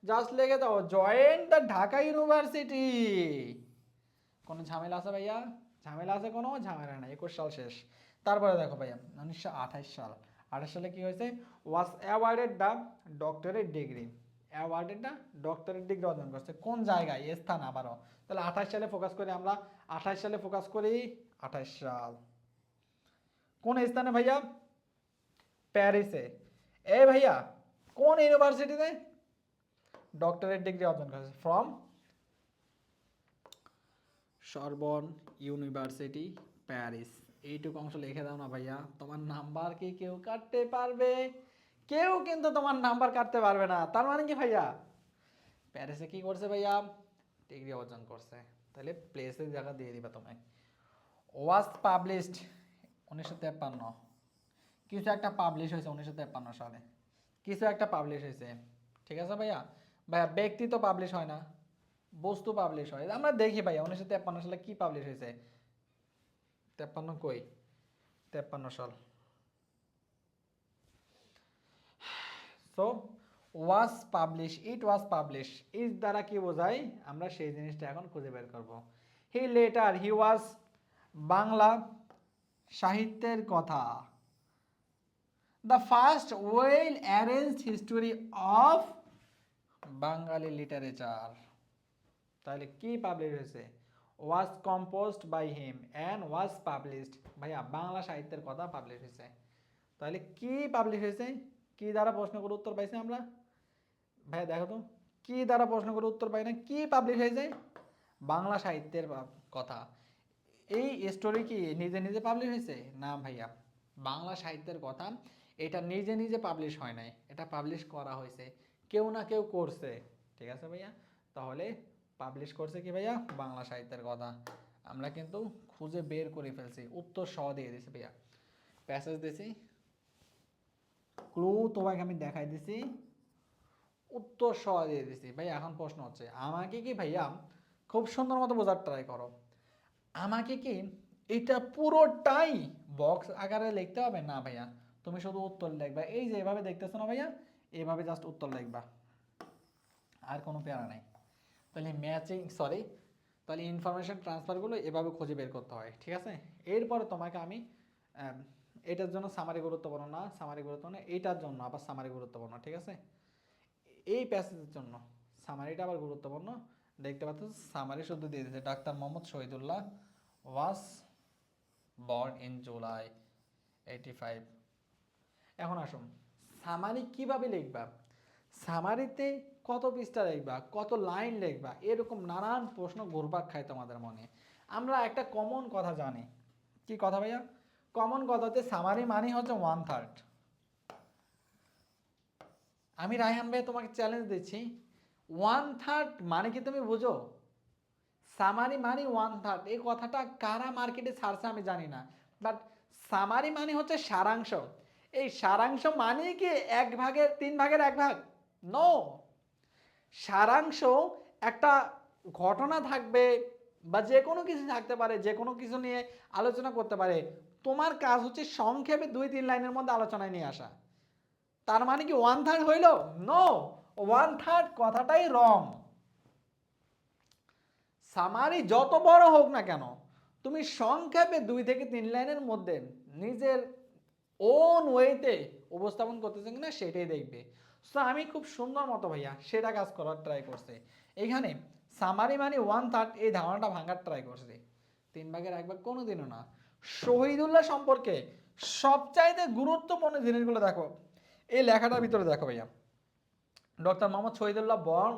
[SPEAKER 1] জাস্ট লিখে দাও, জয়েন দ্য ঢাকা ইউনিভার্সিটি। কোনো ঝামেলা আছে ভাইয়া? ঝামেলা আছে? কোনো ঝামেলা নাই। 21 সাল শেষ। তারপরে দেখো ভাইয়া 1928 সাল, 28 সালে কি হয়েছে? Was awarded the doctorate degree, awarded the doctorate degree অর্জন করছে। কোন জায়গায়? স্থান আবারও। তাহলে 28 সালে ফোকাস করি আমরা, 28 সালে ফোকাস করি। 28 সাল কোন স্থানে ভাইয়া? প্যারিসে। এ ভাইয়া কোন ইউনিভার্সিটিতে ডক্টরেট ডিগ্রি অর্জন করেছে? From Sorbonne university, Paris. এইটুকু অংশ লিখে দাও না ভাইয়া, তোমার নাম্বার কি কেউ কাটতে পারবে? কেউ কিন্তু তোমার নাম্বার কাটতে পারবে না। তার মানে কি ভাইয়া? প্যারিসে কি করছে ভাইয়া? ডিগ্রি অর্জন করছে। তাহলে প্লেসের জায়গা দিয়ে দিবা তুমি। ওয়াজ পাবলিশড 1953, কিছু একটা পাবলিশ হয়েছে 1953 সালে, কিছু একটা পাবলিশ হয়েছে। ঠিক আছে ভাইয়া? ভাইয়া ব্যক্তি তো পাবলিশ হয় না, বস্তু পাবলিশ হয়। আমরা দেখি ভাইয়া 1953 সালে কি পাবলিশ হয়েছে। 53 কই? 53 সাল। So was publish, it was publish, it দ্বারা কি বোঝায়? আমরা সেই জিনিসটা এখন খুঁজে বের করব। হি লেটার, হি ওয়াজ বাংলা সাহিত্যের কথা, the first well arranged history of Bengali literature. তাহলে কি পাবলিশ হয়েছে? Was composed by him and was published. ভাইয়া বাংলা সাহিত্যের কথা পাবলিশ হয়েছে। তাহলে কি পাবলিশ হয়েছে? কি দ্বারা প্রশ্ন করে উত্তর পাইছি আমরা? ভাইয়া দেখো তো, কি দ্বারা প্রশ্ন করে উত্তর পাই না, কি পাবলিশ হয়েছে? বাংলা সাহিত্যের কথা। এই স্টোরি কি নিজে নিজে পাবলিশ হয়েছে? না ভাইয়া, বাংলা সাহিত্যের কথা এটা নিজে নিজে পাবলিশ হয় নাই, এটা পাবলিশ করা হয়েছে, কেউ না কেউ করছে। ঠিক আছে ভাইয়া? তাহলে পাবলিশ করছে কি ভাইয়া? বাংলা সাহিত্যের কথা। আমরা কিন্তু খুঁজে বের করে ফেলছি, উত্তর সহ দিয়ে দিছি ভাইয়া। প্যাসেজ দিছি, ক্লু তোমাকে আমি দেখাই দিছি, উত্তর সহ দিয়ে দিছি ভাই। এখন প্রশ্ন হচ্ছে আমাকে কি ভাইয়া খুব সুন্দর মতো বোঝার ট্রাই করো, আমাকে কি এটা পুরোটাই বক্স আকারে লিখতে হবে? না ভাইয়া, তুমি শুধু উত্তর লিখবা, এই যে এভাবে দেখতেছো না ভাইয়া, এইভাবে জাস্ট উত্তর লিখবা, আর কোনো প্যারা নাই। তাহলে ম্যাচিং সরি তাহলে ইনফরমেশন ট্রান্সফারগুলো এভাবে খুঁজে বের করতে হয়, ঠিক আছে? এরপরে তোমাকে আমি এটার জন্য সামারি গুরুত্বপূর্ণ না, সামারি গুরুত্বপূর্ণ এইটার জন্য আবার সামারি গুরুত্বপূর্ণ, ঠিক আছে? এই প্যাসেজের জন্য সামারিটা আবার গুরুত্বপূর্ণ। দেখতে পাচ্ছ সামারি শুধু দিয়ে দিয়েছে, doctor Mohammad Shahidullah was born in July 85। এখন আসুন সামারি কিভাবে লিখবা, সামারিতে কত পৃষ্ঠা লিখবা, কত লাইন লিখবা, এরকম নানান প্রশ্ন ঘুরপাক খায় তোমাদের মনে। আমরা একটা কমন কথা জানি, কি কথা ভাইয়া? কমন কথাতে সামারি মানে হচ্ছে 1/3। আমি রায়হান ভাই তোমাকে চ্যালেঞ্জ দিচ্ছি, 1/3 মানে কি তুমি বুঝো? সামারি মানে 1/3, এই কথাটা কারা মার্কেটে ছাড়ছে আমি জানি না, বাট সামারি মানে হচ্ছে সারাংশ। এই সারাংশ মানে কি 1/3 1 ভাগ? নো, সারাংশ একটা ঘটনা থাকবে বা যে কোনো কিছু থাকতে পারে, যে কোনো কিছু নিয়ে আলোচনা করতে পারে, তোমার কাজ হচ্ছে সংক্ষেপে 2-3 লাইনের মধ্যে আলোচনায় নিয়ে আসা। তার মানে কি 1/3 হইল? নো, 1/3 কথাটাই রং। সামারি যত বড় হোক না কেন, তুমি সংক্ষেপে 2 থেকে 3 লাইনের মধ্যে নিজের ওন ওয়েতে উপস্থাপন করতেছে কিনা সেটাই দেখবে। সো আমি খুব সুন্দর মতো ভাইয়া সেটা কাজ করার ট্রাই করছে। এখানে সামারি মানে 1/3 এই ধারণাটা ভাঙার ট্রাই করছে। 3/1 কোনোদিনও না। শহীদুল্লাহ সম্পর্কে সবচাইতে গুরুত্বপূর্ণ জিনিসগুলো দেখো এই লেখাটার ভিতরে, দেখো ভাইয়া। Doctor Mohammad Shahidullah born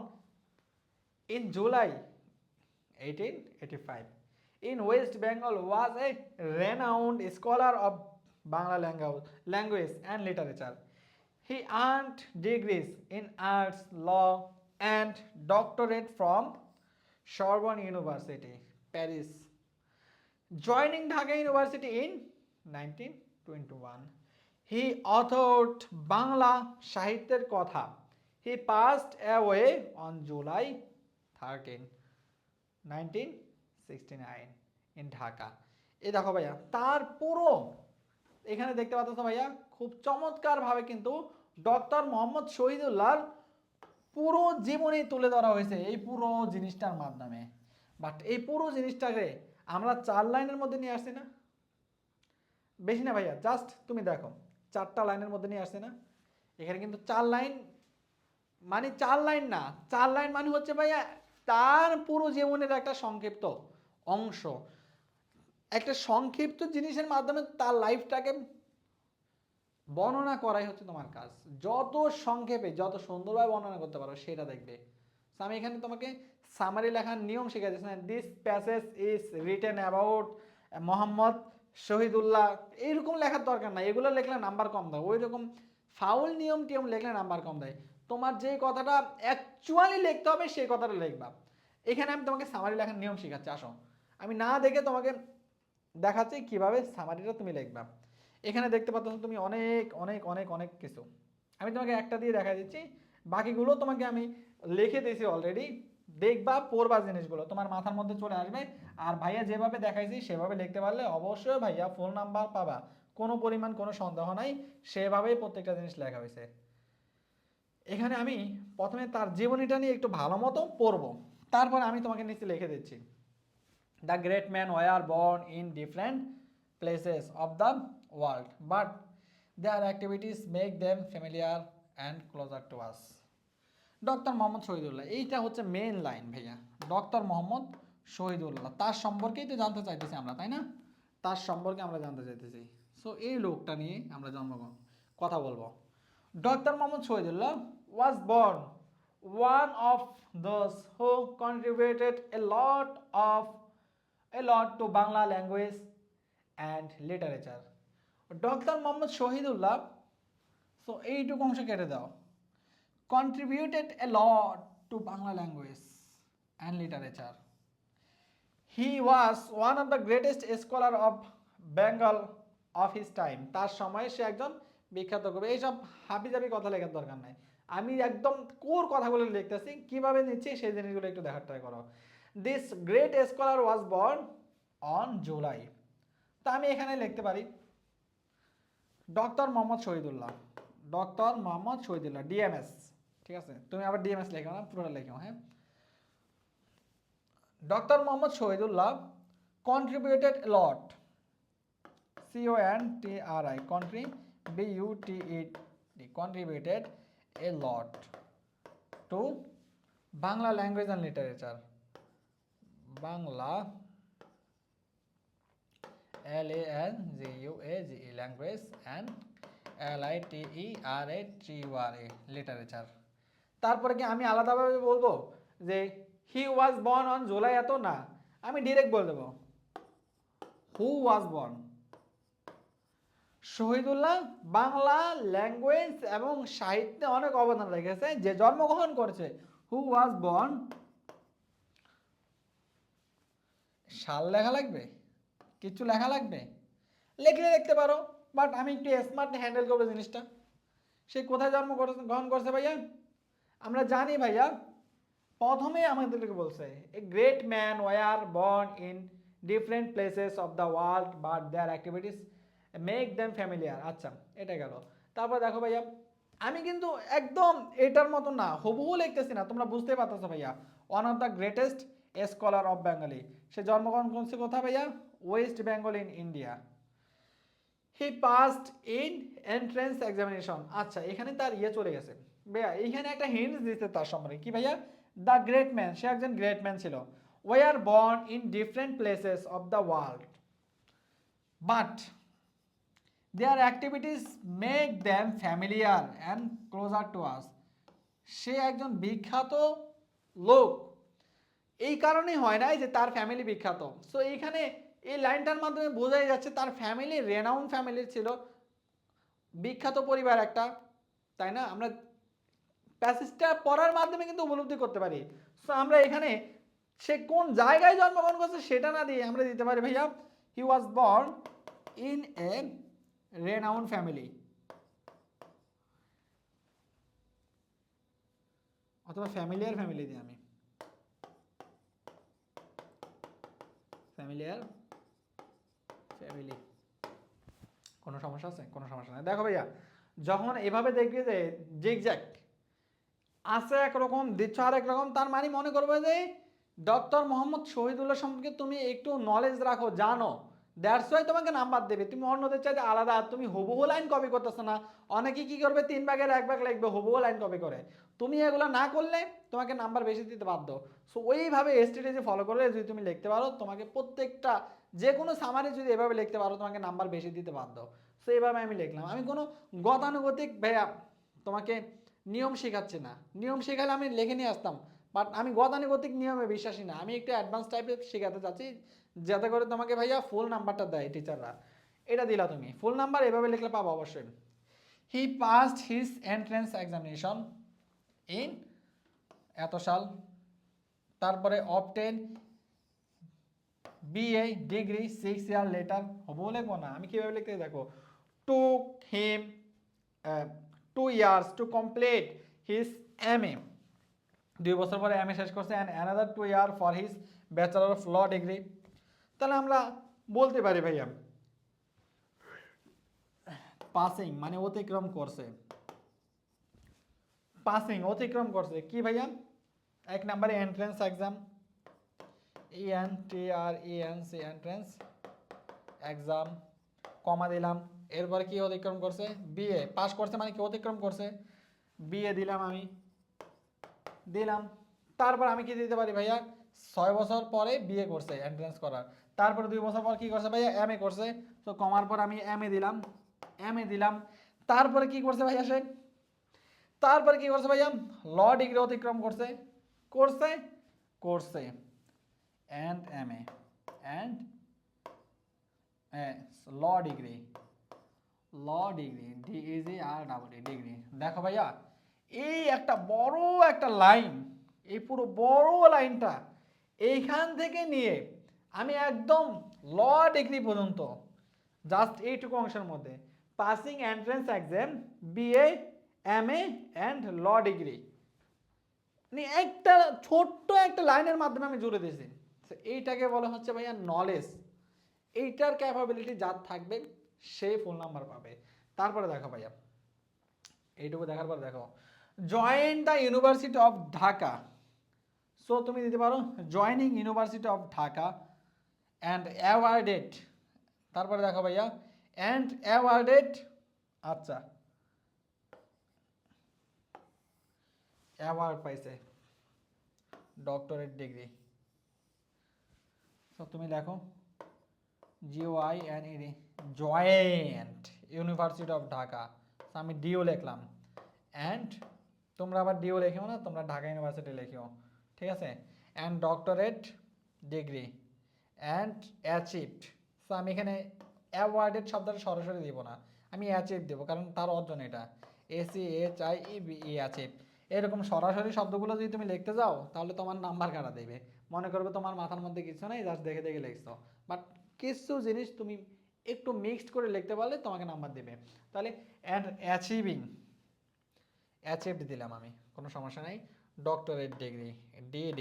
[SPEAKER 1] in July 1885 in West Bengal, was a renowned scholar of Bangla language and literature. He earned degrees in arts, law, and doctorate from Sorbonne University, Paris, joining Dhaka University in 1921. He authored Bangla Sahityer Kotha. He passed away on July 13, 1969 in Dhaka. এই দেখো ভাইয়া তার পুরো, এখানে দেখতে পাচ্ছ ভাইয়া খুব চমৎকার ভাবে কিন্তু ডক্টর মোহাম্মদ শহীদুল্লাহর পুরো জীবনী তুলে ধরা হয়েছে এই পুরো জিনিসটার মাধ্যমে। বাট এই পুরো জিনিসটাকে আমরা 4 লাইনের মধ্যে নিয়ে আসছি না, বেশি না ভাইয়া, জাস্ট তুমি দেখো 4টা লাইনের মধ্যে নিয়ে আসছে না। এখানে কিন্তু 4 লাইন মানে 4 লাইন না, 4 লাইন মানে হচ্ছে ভাইয়া তার পুরো জীবনের একটা সংক্ষিপ্ত অংশ, একটা সংক্ষিপ্ত জিনিসের মাধ্যমে তার লাইফটাকে বর্ণনা করাই হচ্ছে তোমার কাজ। যত সংক্ষেপে যত সুন্দরভাবে বর্ণনা করতে পারো সেটা দেখবে। আমি এখানে তোমাকে সামারি লেখার নিয়ম শিখিয়ে দিচ্ছি, this passage is written about Mohammad Shahidullah, এইরকম লেখার দরকার নাই। এগুলো লিখলে নাম্বার কম দেয়, ওই রকম ফাউল নিয়ম টিয়ম লিখলে নাম্বার কম দেয়। তোমার যে কথাটা অ্যাকচুয়ালি লিখতে হবে সেই কথাটা লিখবা। এখানে আমি তোমাকে সামারি লেখার নিয়ম শেখাচ্ছি, আসো আমি না দেখে তোমাকে দেখাচ্ছি কিভাবে সামারিটা তুমি লিখবা। এখানে দেখতে পাচ্ছ তুমি অনেক অনেক অনেক অনেক কিছু, আমি তোমাকে একটা দিয়ে দেখা দিচ্ছি, বাকিগুলো তোমাকে আমি লিখে দিয়েছি অলরেডি। দেখবা পড়বা, জিনিসগুলো তোমার মাথার মধ্যে চলে আসবে। আর ভাইয়া যেভাবে দেখাইছি সেভাবে লিখতে পারলে অবশ্যই ভাইয়া ফুল নাম্বার পাবা, কোনো পরিমাণ কোনো সন্দেহ নাই, সেভাবেই প্রত্যেকটা জিনিস লেখা হয়েছে। এখানে আমি প্রথমে তার জীবনীটা নিয়ে একটু ভালো মতো পড়বো, তারপর আমি তোমাকে নিচে লিখে দিচ্ছি। The great men were born in different places of the world, but their activities make them familiar and closer to us. Doctor Mohammad Shahidullah, এইটা হচ্ছে মেন লাইন ভাইয়া। ডক্টর মোহাম্মদ শহীদুল্লাহ, তার সম্পর্কেই তো জানতে চাইতেছি আমরা, তাই না? তার সম্পর্কে আমরা জানতে চাইতেছি। সো এই লোকটা নিয়ে আমরা কথা বলবো। Doctor Mohammad Shahidullah was born one of those who contributed a lot to Bangla language and literature. Doctor Mohammad Shahidullah, so এইটুকু অংশ কেটে দাও, contributed a lot to Bangla language and literature. He was one of the greatest scholar of Bengal of his time. তার সময়ে সে একজন বিখ্যাত কবি। এইসব হাবিজাবি কথা লেখার দরকার নাই, আমি একদম কোর কথাগুলো লিখতেছি, কিভাবে নিচ্ছি সেই জিনিসগুলো একটু দেখার ট্রাই করো। This great scholar was born on July. তা আমি এখানে লিখতে পারি doctor Mohammad Shahidullah, doctor Mohammad Shahidullah DMS. ঠিক আছে, তুমি আবার ডিএমএস লেখো না, পুরোটা লেখো। হ্যাঁ, doctor Mohammad Shahidullah contributed a lot, CONTRI, BUTED, contributed a lot to Bangla language and literature, Bangla LANGUAGE, language, and LITERATURE, literature। তারপরে কি আমি আলাদাভাবে বলবো যে he was born on July, এত না, আমি ডিরেক্ট বলে দেবো who was born. Shahidullah Bangla language এবং সাহিত্যে অনেক অবদান রেখেছে, যে জন্মগ্রহণ করেছে। হু ওয়াজ বর্ন, সাল লেখা লাগবে, কিছু লেখা লাগবে, লিখলে লিখতে পারো, বাট আমি একটু স্মার্ট হ্যান্ডেল করবো জিনিসটা। সে কোথায় জন্মগ্রহণ করছে ভাইয়া? আমরা জানি ভাইয়া, প্রথমে আমাদেরকে বলছে a great man war born in different places of the world but their activities make them familiar. আচ্ছা, এটা গেল। তারপর দেখো ভাইয়া, আমি কিন্তু একদম এটার মতো না, হুবহু লিখতেছি না, তোমরা বুঝতে পারতেছো ভাইয়া। One of the greatest scholar of Bengali, সে জন্মগ্রহণ করছে কোথায় ভাইয়া? West Bengal in India. He passed in entrance examination. আচ্ছা, এখানে তার চলে গেছে ভাইয়া, এইখানে একটা হিন্টস দিতে তার সম্পর্কে কি ভাইয়া? দ্য গ্রেট ম্যান, সে একজন গ্রেট ম্যান ছিল। Were born in different places of the world but their activities make them familiar and closer to us. সে একজন বিখ্যাত লোক, এই কারণেই হয় নাই যে তার ফ্যামিলি বিখ্যাত। সো এইখানে এই লাইনটার মাধ্যমে বোঝাই যাচ্ছে তার ফ্যামিলি রেনাউন্ড ফ্যামিলির ছিল, বিখ্যাত পরিবার একটা, তাই না? আমরা প্যাসেজটা পড়ার মাধ্যমে কিন্তু উপলব্ধি করতে পারি। সো আমরা এখানে সে কোন জায়গায় জন্মগ্রহণ করছে সেটা না দিয়ে আমরা দিতে পারি ভাইয়া he was born in a renowned family, অথবা ফ্যামিলিয়ার ফ্যামিলি দিই আমি, ফ্যামিলিয়ার ফ্যামিলি। কোনো সমস্যা আছে? কোনো সমস্যা নেই। দেখো ভাইয়া, যখন এভাবে দেখবে যে জিগজ্যাগ আছে একরকম, দিচ্ছ আর একরকম, তার মানে মনে করবে যে ডক্টর মোহাম্মদ শহীদুল্লাহ সম্পর্কে তুমি একটু নলেজ রাখো, জানো, দ্যাটস ওয়াই তোমাকে নাম্বার দেবে। তুমি অন্যদের চাইতে আলাদা, তুমি হুবহু লাইন কপি করতেছো না। অনেকে কি করবে, 3 ভাগের 1 ভাগ লিখবে, হুবহু লাইন কপি করে। তুমি এগুলো না করলে তোমাকে নাম্বার বেশি দিতে বাধ্য। সো ওইভাবে স্ট্র্যাটেজি ফলো করে যদি তুমি লিখতে পারো, তোমাকে প্রত্যেকটা যে কোনো সামারি যদি এভাবে লিখতে পারো, তোমাকে নাম্বার বেশি দিতে বাধ্য। সো এইভাবে আমি লিখলাম। আমি কোনো গতানুগতিক ভাইয়া তোমাকে নিয়ম শেখাচ্ছি না, নিয়ম শেখালে আমি লিখে নিয়ে আসতাম, বাট আমি গতানুগতিক নিয়মে বিশ্বাসী না, আমি একটু অ্যাডভান্স টাইপের শেখাতে চাচ্ছি, যাতে করে তোমাকে ভাইয়া ফুল নাম্বারটা দেয় টিচাররা। এটা দিলা তুমি, ফুল নাম্বার এভাবে লিখলে পাবো অবশ্যই। He passed his entrance examination in এত সাল, তারপরে obtain BA degree 6 year later. হবো লিখবো না, আমি কীভাবে লিখতে দেখো, টুক হিম 2 years to complete his MA, 2 বছর পরে MA শেষ করছে, and another 2 year for his Bachelor of Law degree। তাহলে আমরা বলতে পারি ভাইয়া পাসিং মানে অতিক্রম করছে, পাসিং অতিক্রম করছে কি ভাইয়া? 1 নম্বরে entrance exam, ENTRANS entrance exam, comma দিলাম। এরপরে কি অতিক্রম করছে? বিএ পাস করছে, মানে কি অতিক্রম করছে, বিএ দিলাম আমি, দিলাম। তারপর আমি কি দিতে পারি ভাইয়া? 6 বছর পরে বিএ করছে এন্ট্রান্স করার, তারপরে 2 বছর পর কি করছে ভাইয়া? এমএ করছে। তো কমার পর আমি এমএ দিলাম, এমএ দিলাম। তারপরে কি করছে ভাইয়া সে? তারপরে কি করছে ভাইয়া? ল ডিগ্রি অতিক্রম করছে, করছে করছে and MA and law degree, law degree DEGREE degree. দেখো ভাইয়া, এই একটা বড় একটা লাইন, এই পুরো বড় লাইনটা এইখান থেকে নিয়ে আমি একদম ল ডিগ্রি পর্যন্ত, জাস্ট এইটুকু অংশের মধ্যে passing entrance exam BA MA and law degree. মানে একটা ছোট্ট একটা লাইনের মাধ্যমে আমি জুড়ে দিয়েছি। এইটাকে বলা হচ্ছে ভাইয়া নলেজ। এইটার ক্যাপাবিলিটি যার থাকবে সে ফুল নাম্বার পাবে। তারপরে দেখো ভাইয়া, এইটুকু দেখার পর দেখো, join the university of Dhaka. So তুমি দিতে পারো joining university of Dhaka and awarded. তারপরে দেখো ভাইয়া, অ্যান্ড অ্যাওয়ার্ডেড, আচ্ছা অ্যাওয়ার্ড পাইছে ডক্টরেট ডিগ্রি। সো তুমি লেখো JOINED, joint university of Dhaka. আমি ডিও লিখলাম, অ্যান্ড তোমরা আবার ডিও লেখেও না, তোমরা ঢাকা ইউনিভার্সিটি লেখেও, ঠিক আছে। And doctorate degree and achieved. So আমি এখানে অ্যাওয়ার্ডেড শব্দটা সরাসরি দিব না, আমি অ্যাচিভ দেবো, কারণ তার অর্জন এটা ACHIEVE, অ্যাচিভ। এরকম সরাসরি শব্দগুলো যদি তুমি লিখতে যাও তাহলে তোমার নাম্বার কাটা দেবে, মনে করবে তোমার মাথার মধ্যে কিছু নেই, জাস্ট দেখে দেখে লিখছো। বাট কিছু জিনিস তুমি একটু মিক্সড করে লিখতে পারলে তোমাকে নাম্বার দেবে। তাহলে অ্যান্ড অ্যাচিভিং, অ্যাচিভড দিলাম আমি, কোনো সমস্যা নাই। ডক্টরেট ডিগ্রি DD,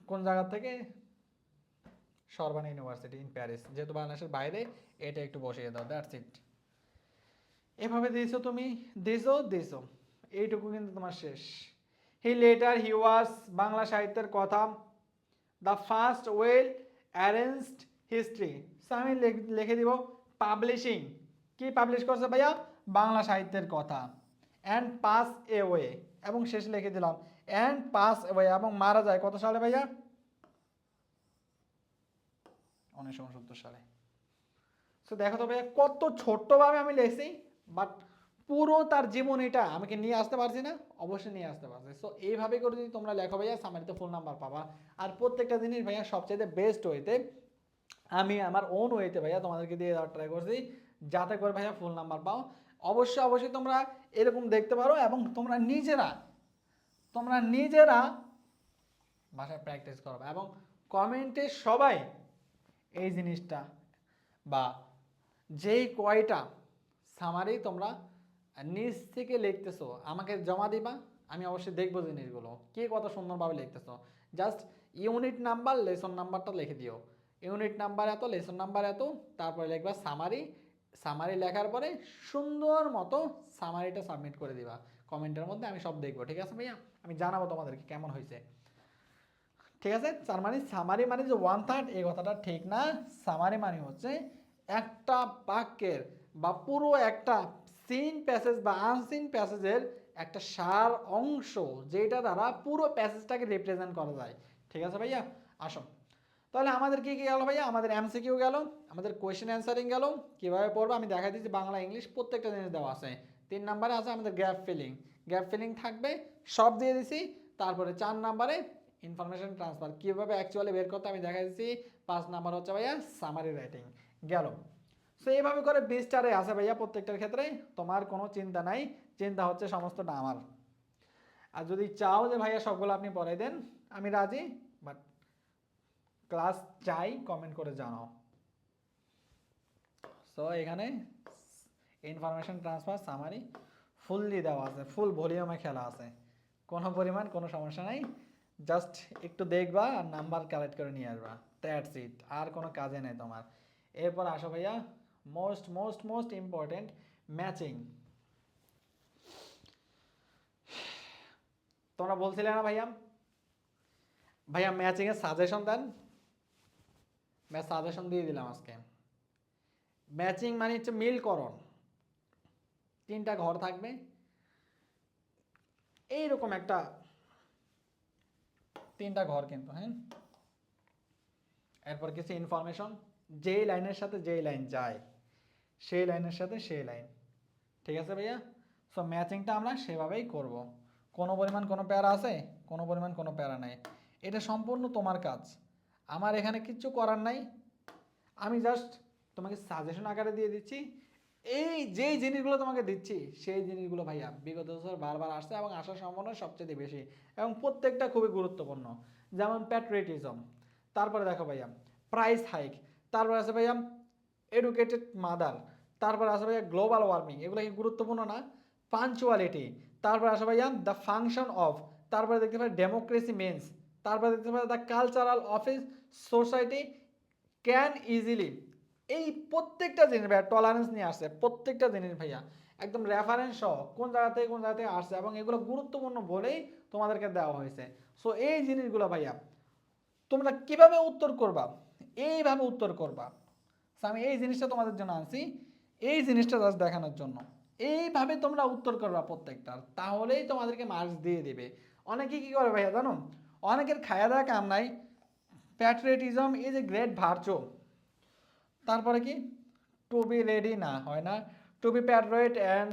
[SPEAKER 1] কোন জায়গা থেকে? সরবানা ইউনিভার্সিটি ইন প্যারিস, যেহেতু বাংলাদেশের বাইরে, এটা একটু বসিয়ে দাও, দ্যাটস ইট। এভাবে দিয়েছো তুমি, দিয়েছো, এইটুকু কিন্তু তোমার শেষ। হি লেটার হি ওয়াজ, বাংলা সাহিত্যের কথা, the first well arranged history. So আমি লিখে দিব পাবলিশিং, কি পাবলিশ করছে ভাইয়া? বাংলা সাহিত্যের কথা। অ্যান্ড পাস এওয়ে, এবং শেষে লিখে দিলাম অ্যান্ড পাস এওয়ে, এবং মারা যায় কত সালে ভাইয়া? 1969 সালে। সো দেখো তো ভাইয়া কত ছোট্টভাবে আমি লিখছি, বাট পুরো তার জীবনীটা আমাকে নিয়ে আসতে পারছি না? অবশ্যই নিয়ে আসতে পারছি। সো এইভাবে করে যদি তোমরা লেখো ভাইয়া, সামারিতে ফুল নাম্বার পাবা। আর প্রত্যেকটা জিনিস ভাইয়া সবচেয়ে বেস্ট ওয়েতে, আমি আমার ওন ওয়েতে ভাইয়া তোমাদেরকে দিয়ে দেওয়ার ট্রাই করছি, যাতে করে ভাইয়া ফুল নাম্বার পাও। অবশ্যই অবশ্যই তোমরা এরকম দেখতে পারো, এবং তোমরা নিজেরা ভাষায় প্র্যাকটিস করবে, এবং কমেন্টে সবাই এই জিনিসটা বা যেই কয়টা সামারি তোমরা নিজ থেকে লিখতেছো আমাকে জমা দিবা, আমি অবশ্যই দেখবো জিনিসগুলো কে কত সুন্দরভাবে লিখতেছো। জাস্ট ইউনিট নাম্বার, লেসন নাম্বারটা লিখে দিও, ইউনিট নাম্বার এত, লেসন নাম্বার এত, তারপরে লিখবা সামারি। সামারি লেখার পরে সুন্দর মতো সামারিটা সাবমিট করে দিবা কমেন্টের মধ্যে, আমি সব দেখবো, ঠিক আছে ভাইয়া? আমি জানাবো তোমাদেরকে কেমন হয়েছে, ঠিক আছে। তার মানে সামারি মানে যে 1/3, এই কথাটা ঠিক না। সামারি মানে হচ্ছে একটা বাক্যের বা পুরো একটা সিন প্যাসেজ বা আনসিন প্যাসেজের একটা সার অংশ, যেটা দ্বারা পুরো প্যাসেজটাকে রিপ্রেজেন্ট করা যায়, ঠিক আছে ভাইয়া? আসো, তাহলে আমাদের কি কি গেল ভাইয়া? আমাদের MCQ গেল, আমাদের কোয়েশ্চেন অ্যান্সারিং গেল, কীভাবে পড়বো আমি দেখাই দিচ্ছি, বাংলা ইংলিশ প্রত্যেকটা জিনিস দেওয়া আছে। 3 নাম্বারে আছে আমাদের গ্যাপ ফিলিং, গ্যাপ ফিলিং থাকবে, সব দিয়ে দিছি। তারপরে 4 নাম্বারে ইনফরমেশন ট্রান্সফার, কীভাবে অ্যাকচুয়ালি বের করতে আমি দেখাই দিচ্ছি। 5 নাম্বার হচ্ছে ভাইয়া সামারি রাইটিং গেল। সো এইভাবে করে 20টারে আছে ভাইয়া প্রত্যেকটার ক্ষেত্রে, তোমার কোনো চিন্তা নাই, চিন্তা হচ্ছে সমস্তটা আমার। আর যদি চাও যে ভাইয়া সবগুলো আপনি পড়াই দেন, আমি রাজি, বাট ক্লাস চাই, কমেন্ট করে জানাও। সো এখানে ইনফরমেশন ট্রান্সফার সামারি ফুললি দেওয়া আছে, ফুল ভলিউমে খেলা আছে, কোনো পরিমাণ কোনো সমস্যা নাই। জাস্ট একটু দেখবা আর নাম্বার কালেক্ট করে নিয়ে আসবা, দ্যাটস ইট, আর কোনো কাজে নেই তোমার। এরপর আসো ভাইয়া most most most important, matching. তোমরা বলছিলে না ভাইয়া, ভাইয়া ম্যাচিংয়ের সাজেশন দেন, সাজেশন দিয়ে দিলাম আজকে। ম্যাচিং মানে হচ্ছে মিলকরণ, 3টা ঘর থাকবে, এইরকম একটা 3টা ঘর কিন্তু, হ্যাঁ। এরপর কিছু ইনফরমেশন, যেই লাইনের সাথে যেই লাইন যায়, সেই লাইনের সাথে সেই লাইন, ঠিক আছে ভাইয়া? সো ম্যাচিংটা আমরা সেভাবেই করব, কোনো পরিমাণ কোনো প্যারা আছে, কোনো পরিমাণ কোনো প্যারা নাই, এটা সম্পূর্ণ তোমার কাজ, আমার এখানে কিচ্ছু করার নাই। আমি জাস্ট তোমাকে সাজেশন আকারে দিয়ে দিচ্ছি, এই যেই জিনিসগুলো তোমাকে দিচ্ছি সেই জিনিসগুলো ভাইয়া বিগত বছর বারবার আসছে এবং আসার সম্ভাবনা সবচেয়ে বেশি, এবং প্রত্যেকটা খুবই গুরুত্বপূর্ণ। যেমন প্যাট্রিয়টিজম, তারপরে দেখো ভাইয়া প্রাইস হাইক, তারপরে আছে ভাইয়া এডুকেটেড মাদার, তারপরে আছে ভাইয়া গ্লোবাল ওয়ার্মিং, এগুলো কি গুরুত্বপূর্ণ না? পাঞ্চুয়ালিটি, তারপরে আসো ভাইয়া দ্য ফাংশন অফ, তারপরে দেখতে পাই ডেমোক্রেসি মেন্স, তারপরে দেখতে পাই the cultural office society can easily. এই প্রত্যেকটা জিনিস ভাইয়া টলারেন্স নিয়ে আসছে, প্রত্যেকটা জিনিস ভাইয়া একদম রেফারেন্স সহ কোন জায়গা থেকে কোন জায়গা থেকে আসছে, এবং এগুলো গুরুত্বপূর্ণ বলেই তোমাদেরকে দেওয়া হয়েছে। সো এই জিনিসগুলো ভাইয়া তোমরা কিভাবে উত্তর করবা, এইভাবে উত্তর করবা। So, আমি এই জিনিসটা তোমাদের জন্য আনছি, এই জিনিসটা জাস্ট দেখানোর জন্য। এইভাবে তোমরা উত্তর করবা প্রত্যেকটার, তাহলেই তোমাদেরকে মার্কস দিয়ে দিবে। অনেকে কি করে ভাইয়া জানো, অনেকের খায়া দেওয়া কাম নাই, patriotism is a great virtue, তারপরে কি টু বি রেডি না হয় না, to be patriot and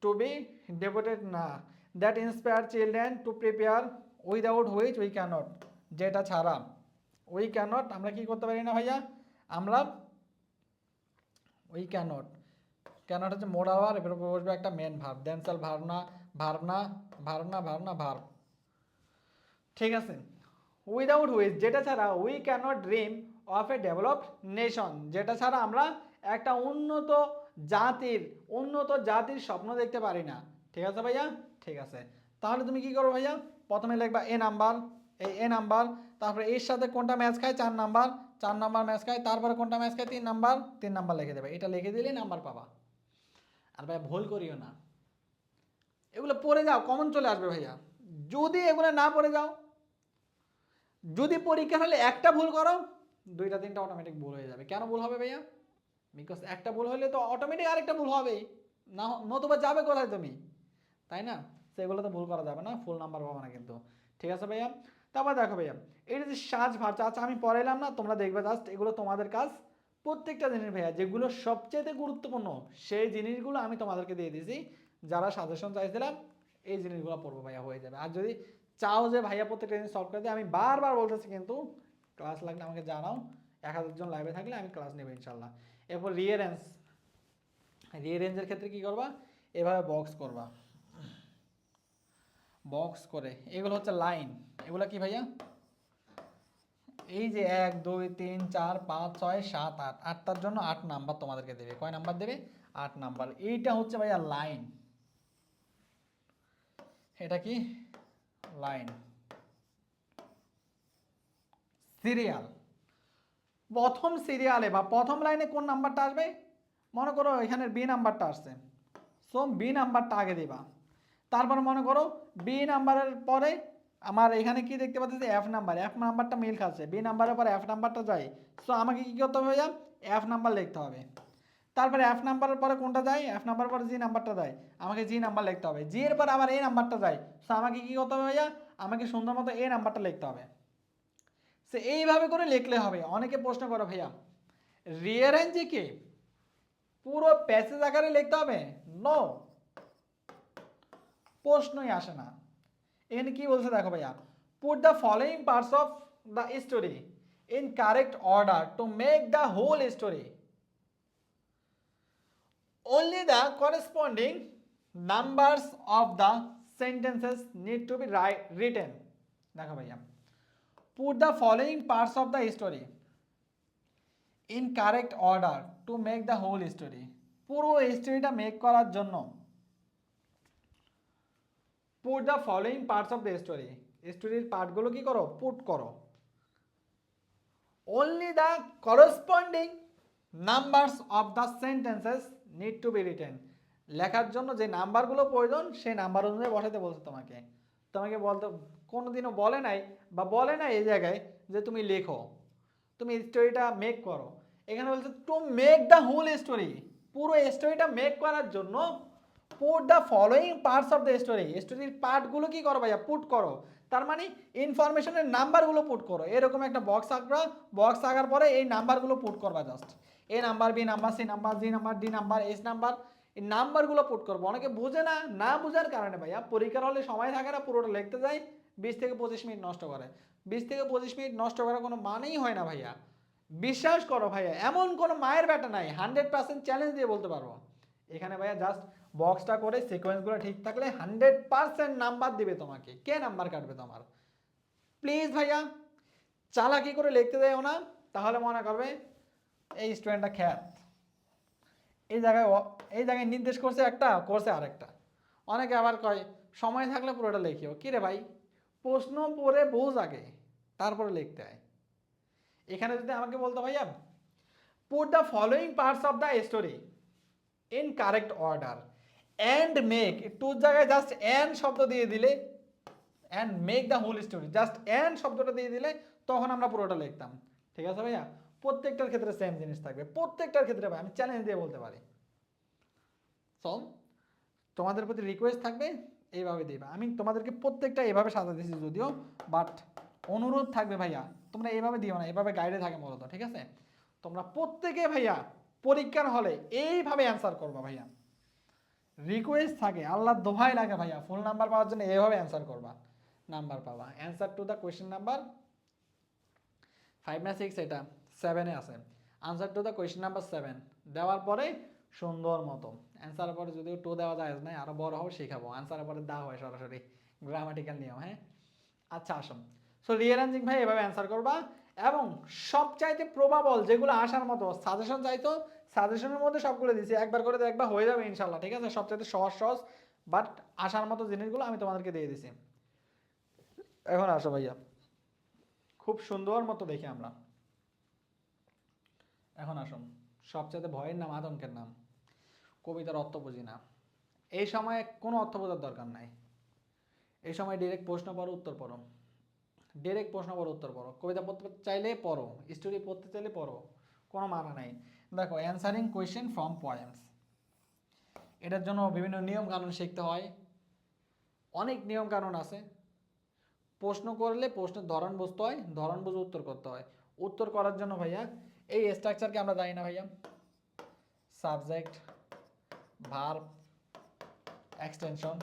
[SPEAKER 1] to be devoted না, that inspire children to prepare without which we can't, যেটা ছাড়া উই ক্যানট আমরা কি করতে পারি না ভাইয়া, আমরা উই ক্যানট, ক্যানট হচ্ছে মোডাল ভার্ব, এর উপর বসবে একটা মেন ভার্ব, দেন শাল ভার্বনা ভার্বনা ভার্বনা ভার্বনা ভার্ব, ঠিক আছে। উইদাউট হুইচ যেটা ছাড়া we cannot dream of a developed nation, যেটা ছাড়া আমরা একটা উন্নত জাতির স্বপ্ন দেখতে পারি না, ঠিক আছে ভাইয়া, ঠিক আছে। তাহলে তুমি কি করো ভাইয়া, প্রথমে লিখবা এ নাম্বার, এই এ নাম্বার, তারপরে এর সাথে কোনটা ম্যাচ খায় 4 নাম্বার, 4 নাম্বার ম্যাচ খায়, তারপরে কোনটা ম্যাচ খায় 3 নাম্বার, 3 নাম্বার লিখে দেবে, এটা লিখে দিলেই নাম্বার পাবা। আর ভাইয়া ভুল করিও না, এগুলো পড়ে যাও, কমন চলে আসবে ভাইয়া। যদি এগুলো না পড়ে যাও, যদি পরীক্ষা হলে একটা ভুল করো, 2টা 3টা অটোমেটিক ভুল হয়ে যাবে। কেন ভুল হবে ভাইয়া, বিকজ একটা ভুল হলে তো অটোমেটিক আরেকটা ভুল হবে, না নতুবা যাবে কোথায় তুমি, তাই না? সেগুলো তো ভুল করা যাবে না, ফুল নাম্বার পাবে না কিন্তু, ঠিক আছে ভাইয়া। তারপর দেখো ভাইয়া, এটা যে সাজ ভার্ব, আচ্ছা আমি পড়াইলাম না, তোমরা দেখবে জাস্ট, এগুলো তোমাদের কাজ। প্রত্যেকটা জিনিস ভাইয়া যেগুলো সবচেয়ে গুরুত্বপূর্ণ সেই জিনিসগুলো আমি তোমাদেরকে দিয়ে দিয়েছি, যারা সাজেশন চাইছিলাম এই জিনিসগুলো পড়বো ভাইয়া, হয়ে যাবে। আর যদি চাও যে ভাইয়া প্রত্যেকটা জিনিস সলভ করে দিই, আমি বারবার বলতেছি কিন্তু, ক্লাস লাগলে আমাকে জানাও, 1000 জন লাইভে থাকলে আমি ক্লাস নেব ইনশাল্লাহ। এরপর রিয়ারেঞ্জের ক্ষেত্রে কি করবা, এভাবে বক্স করবা, বক্স করে, এগুলো হচ্ছে লাইন, এগুলো কি ভাইয়া, এই যে 1 2 3 4 5 6 7 8, 8টার জন্য 8 নাম্বার তোমাদেরকে দেবে, কয় নাম্বার দেবে, 8 নাম্বার। এইটা হচ্ছে ভাইয়া লাইন, এটা কি লাইন। সিরিয়াল, প্রথম সিরিয়ালে বা প্রথম লাইনে কোন নাম্বারটা আসবে, মনে করো এখানে বি নাম্বারটা আসছে, সো বি নাম্বারটা আগে দিবা। তারপর মনে করো বি নাম্বারের পরে আমার এখানে কি দেখতে পাচ্ছি, এফ নাম্বার, এফ নাম্বারটা মিল খাচ্ছে, বি নাম্বারের পরে এফ নাম্বারটা যায়, সো আমাকে কি করতে হবে ভাইয়া, এফ নাম্বার লিখতে হবে। তারপরে এফ নাম্বারের পরে কোনটা যায়, এফ নাম্বার পরে জি নাম্বারটা যায়, আমাকে জি নাম্বার লিখতে হবে। জি এর পরে আবার এ নাম্বারটা যায়, সো আমাকে কি করতে হবে ভাইয়া, আমাকে সুন্দর মতো এ নাম্বারটা লিখতে হবে। সে এইভাবে করে লিখলে হবে। অনেকে প্রশ্ন করে ভাইয়া রিয়ারেঞ্জে কি পুরো প্যাসেজ আকারে লিখতে হবে, নো, প্রশ্নই আসে না। এখানে কি বলছে দেখো ভাইয়া, put the following parts of the story in correct order to make the whole story, only the corresponding numbers of the sentences need to be written। দেখো ভাইয়া, put the following parts of the story in correct order to make the whole story, পুরো স্টোরিটা make করার জন্য put the following parts of the story, স্টোরির পার্টগুলো কি করো, পুট করো। only the corresponding numbers of the sentences need to be written, লেখার জন্য যে নাম্বারগুলো প্রয়োজন সেই নাম্বার অনুযায়ী বসাতে বলছে তোমাকে। তোমাকে বলতে কোনোদিনও বলে নাই বা বলে না এই জায়গায় যে তুমি লেখো, তুমি স্টোরিটা মেক করো। এখানে বলছে to make the whole story, পুরো স্টোরিটা মেক করার জন্য put the following parts of the story, স্টোরির পার্টগুলো কি করো ভাইয়া, পুট করো। তার মানে ইনফরমেশনের নাম্বারগুলো পুট করো, এরকম একটা বক্স আঁকবা, বক্স আঁকার পরে এই নাম্বারগুলো পুট করবা just, A number, B number, C number, G number, D number, S number, এই নাম্বারগুলো পুট করবো। অনেকে বুঝে না, না বুঝার কারণে ভাইয়া পরীক্ষার হলে সময় থাকে না, পুরোটা লিখতে যায় 20 থেকে 25 মিনিট নষ্ট করে। 20 থেকে 25 মিনিট নষ্ট করার কোনো মানেই হয় না ভাইয়া, বিশ্বাস করো ভাইয়া, এমন কোনো মায়ের ব্যাটা নাই, 100% চ্যালেঞ্জ দিয়ে বলতে পারবো। এখানে ভাইয়া জাস্ট বক্সটা করে সিকোয়েন্সগুলো ঠিক থাকলে 100% নাম্বার দিবে তোমাকে, কে নাম্বার কাটবে তোমার। প্লিজ ভাইয়া চালাকি করে লিখতে দেয় না, তাহলে মনে করবে এই স্টুডেন্টটা খ্যাত, এই জায়গায় নির্দেশ করছে একটা, করছে আরেকটা। অনেকে আবার কয় সময় থাকলে পুরোটা লিখিও। কি রে ভাই, প্রশ্ন পড়ে বোঝ আগে, তারপরে লিখতে হয়। এখানে যদি আমাকে বলতো ভাইয়া put the following parts of the story in correct order and make, টুর জায়গায় জাস্ট অ্যান্ড শব্দ দিয়ে দিলে, and make the whole story, just and শব্দটা দিয়ে দিলে তখন আমরা পুরোটা লিখতাম। ঠিক আছে ভাইয়া, প্রত্যেকটার ক্ষেত্রে সেম জিনিস থাকবে, প্রত্যেকটার ক্ষেত্রে ভাই আমি চ্যালেঞ্জ দিয়ে বলতে পারি। সো তোমাদের প্রতি রিকোয়েস্ট থাকবে এইভাবে দিবা। আমি তোমাদেরকে প্রত্যেকটা এভাবে সাজা দিয়েছি যদিও, বাট অনুরোধ থাকবে ভাইয়া তোমরা এইভাবে দিও না, এভাবে গাইডে থাকে মূলত। ঠিক আছে, তোমরা প্রত্যেকে ভাইয়া পরীক্ষার হলে এইভাবে অ্যান্সার করবা ভাইয়া। রিকোয়েস্ট থাকে, আল্লাহর দোহাই লাগে ভাইয়া, ফুল নাম্বার পাওয়ার জন্য এইভাবে অ্যান্সার করবা, নাম্বার পাবা। Answer to the question number 5 না 6, এটা 7-এ আছে। Answer to the question number 7 দেওয়ার পরে সুন্দর মতো অ্যান্সারের পরে যদিও টু দেওয়া যায় না, আরো বড় হোক শেখাবো, আনসারের পরে দেওয়া হয় সরাসরি, গ্রামাটিক্যাল নিয়ম। হ্যাঁ, আচ্ছা আসুন। সো রিঅ্যারেঞ্জিং ভাই এভাবে অ্যান্সার করবা, এবং সবচাইতে প্রবাবল যেগুলো আসার মতো সাজেশন চাইতো, সাজেশনের মধ্যে সবগুলো দিয়েছি, একবার করে দেখবা হয়ে যাবে ইনশাল্লাহ। ঠিক আছে, সবচাইতে সহজ সহজ বাট আসার মতো জিনিসগুলো আমি তোমাদেরকে দিয়ে দিছি। এখন আসো ভাইয়া, খুব সুন্দর মতো দেখি আমরা। এখন আসুন, সবচাইতে ভয়ের নাম আতঙ্কের নাম, কবিতার অর্থ বুঝি না। এই সময়ে কোনো অর্থ বোঝার দরকার নাই, এই সময় ডিরেক্ট প্রশ্ন পড়ো, উত্তর পড়ো, ডিরেক্ট প্রশ্ন পড়ো, উত্তর পড়ো। কবিতা পড়তে চাইলে পড়ো, স্টোরি পড়তে চাইলে পড়ো, কোনো মানা নাই। দেখো, অ্যান্সারিং কোয়েশ্চেন ফ্রম পোয়েমস, এটার জন্য বিভিন্ন নিয়ম কানুন শিখতে হয়, অনেক নিয়ম কানুন আছে। প্রশ্ন করলে প্রশ্নের ধরন বুঝতে হয়, ধরন বুঝে উত্তর করতে হয়। উত্তর করার জন্য ভাইয়া এই স্ট্রাকচারকে আমরা জানি না ভাইয়া, সাবজেক্ট, ভার্ব, এক্সটেনশন।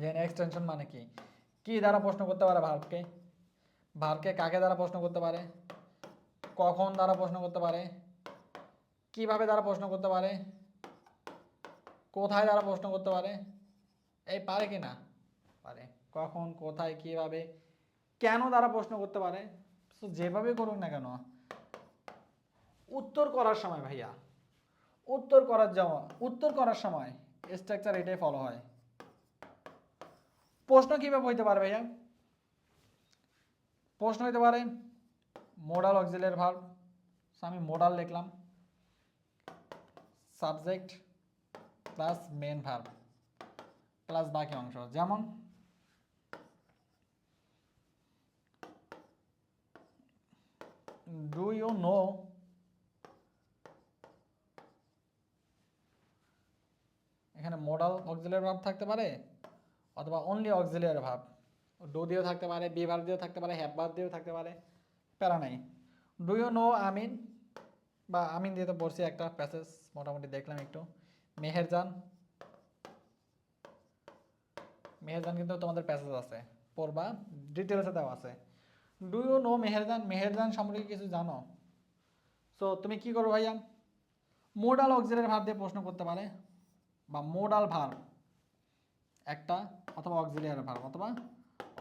[SPEAKER 1] যেন এক্সটেনশন মানে কি, কি দ্বারা প্রশ্ন করতে পারে ভার্বকে, ভার্বকে কাকে দ্বারা প্রশ্ন করতে পারে, কখন দ্বারা প্রশ্ন করতে পারে, কিভাবে দ্বারা প্রশ্ন করতে পারে, কোথায় দ্বারা প্রশ্ন করতে পারে, এই পারে কি না পারে, কখন, কোথায়, কিভাবে, কেন দ্বারা প্রশ্ন করতে পারে। তো যেভাবে করুক না কেন, উত্তর করার সময় ভাইয়া, উত্তর করার সময় স্ট্রাকচার এটাই ফলো হয়। প্রশ্ন কিভাবে হইতে পারে ভাইয়া, প্রশ্ন হইতে পারে মোডাল অক্সিলিয়ারি ভার্ব, আমি মোডাল লিখলাম, subject plus main verb plus বাকি অংশ। যেমন ডু ইউ নো, এখানে মোডাল অক্সিলিয়ারি ভার্ব থাকতে পারে, অথবা অনলি অক্সিলিয়ারি ভার্ব, ডু দিয়েও থাকতে পারে, বি ভার্ব দিয়েও থাকতে পারে, হ্যাভ ভার্ব দিয়েও থাকতে পারে, প্যারা নাই। ডু ইউ নো আমিন, বা আমিন দিয়ে তো পড়ছি একটা প্যাসেজ মোটামুটি দেখলাম একটু। মেহেরজান, মেহেরজান কিন্তু তোমাদের প্যাসেজ আছে, পড়বা, ডিটেলসে দেওয়া আছে। Do you know Meherjan, Meherjan সম্পর্কে কিছু জানো? সো তুমি কি করো ভাইয়া, মোডাল অক্সিলিয়ারি ভার্ব দিয়ে প্রশ্ন করতে পারে, বা মোডাল ভার্ব একটা, অথবা অক্সিলিয়ারি ভার্ব, অথবা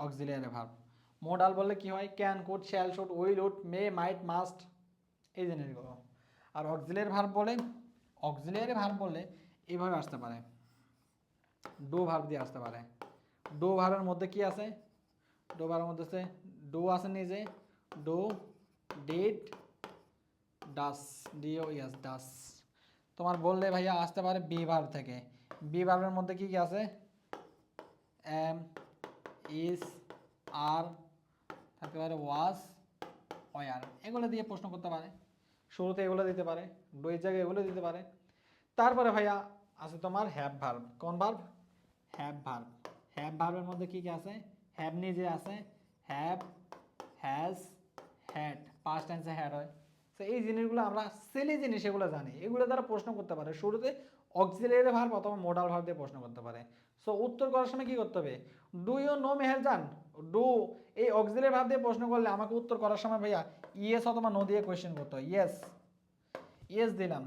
[SPEAKER 1] অক্সিলিয়ারি ভার্ব। মোডাল বললে কি হয়, can, could, shall, should, will, would, may, might, must, এই জিনিসগুলো। আর অক্সিলিয়ারি ভার্ব বলে এইভাবে আসতে পারে, ডু ভার্ব দিয়ে আসতে পারে। ডু ভার্বের মধ্যে কি আছে, ডু ভার্বের মধ্যে আছে ডু আছে নিজে, ডু, ডিড, ডাস, ডিও ইয়াস ডাস। তোমার বললে ভাইয়া আসতে পারে বি ভার্ব থেকে, বি ভার্বের মধ্যে কি কি আছে, এম, ইজ, আর, থাকতে পারে ওয়াজ, ওয়ার, এগুলো দিয়ে প্রশ্ন করতে পারে। শুরুতে এগুলো দিতে পারে, দুই জায়গায় এগুলো দিতে পারে। তারপরে ভাইয়া আছে তোমার হ্যাভ ভার্ব। কোন ভার্ব, হ্যাভ ভার্ব। হ্যাভ ভার্বের মধ্যে কি কি আছে, হ্যাভ নিজে আছে, হ্যাভ, হ্যাজ, হ্যাড, পাস্ট টেন্সে হ্যাড হয়। তো এই জিনিসগুলো আমরা সিলি জিনিস এগুলো জানি, এগুলো দ্বারা প্রশ্ন করতে পারে। শুরুতে অক্সিলিয়ারি ভার্ব অথবা মোডাল ভার্ব দিয়ে প্রশ্ন করতে পারে। সো উত্তর করার সময় কি করতে হবে, do you know Meherjan, do, এই অক্সিলিয়ারি ভার্ব দিয়ে প্রশ্ন করলে আমাকে উত্তর করার সময় ভাইয়া ইয়েস অথবা নো দিয়ে কোয়েশ্চেন করতে হয়। ইয়েস, ইয়েস দিলাম,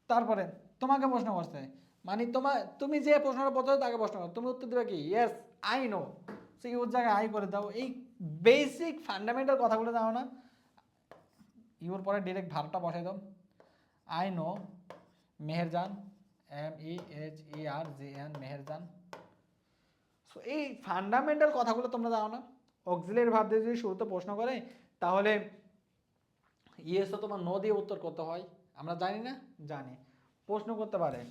[SPEAKER 1] তারপরে তোমাকে প্রশ্ন করছে, মানে তুমি যে প্রশ্নটা পড়ছো তাকে প্রশ্ন করো, তুমি উত্তর দেবে কি, ইয়েস আই নো। সে ওর জায়গায় আই করে দাও, এই বেসিক ফান্ডামেন্টাল কথাগুলো জানো না, ইউর পরে ডিরেক্ট ভার্বটা বসাই দাও, I know Meherjaan MEHERZAN, Meherjaan. So এই ফান্ডামেন্টাল কথাগুলো তোমরা জানো না। অক্সিলারি ভার্ব দিয়ে যদি শুরুতে প্রশ্ন করে তাহলে ইয়েস অথবা নো দিয়ে উত্তর করতে হয়, আমরা জানি না, জানি। প্রশ্ন করতে পারে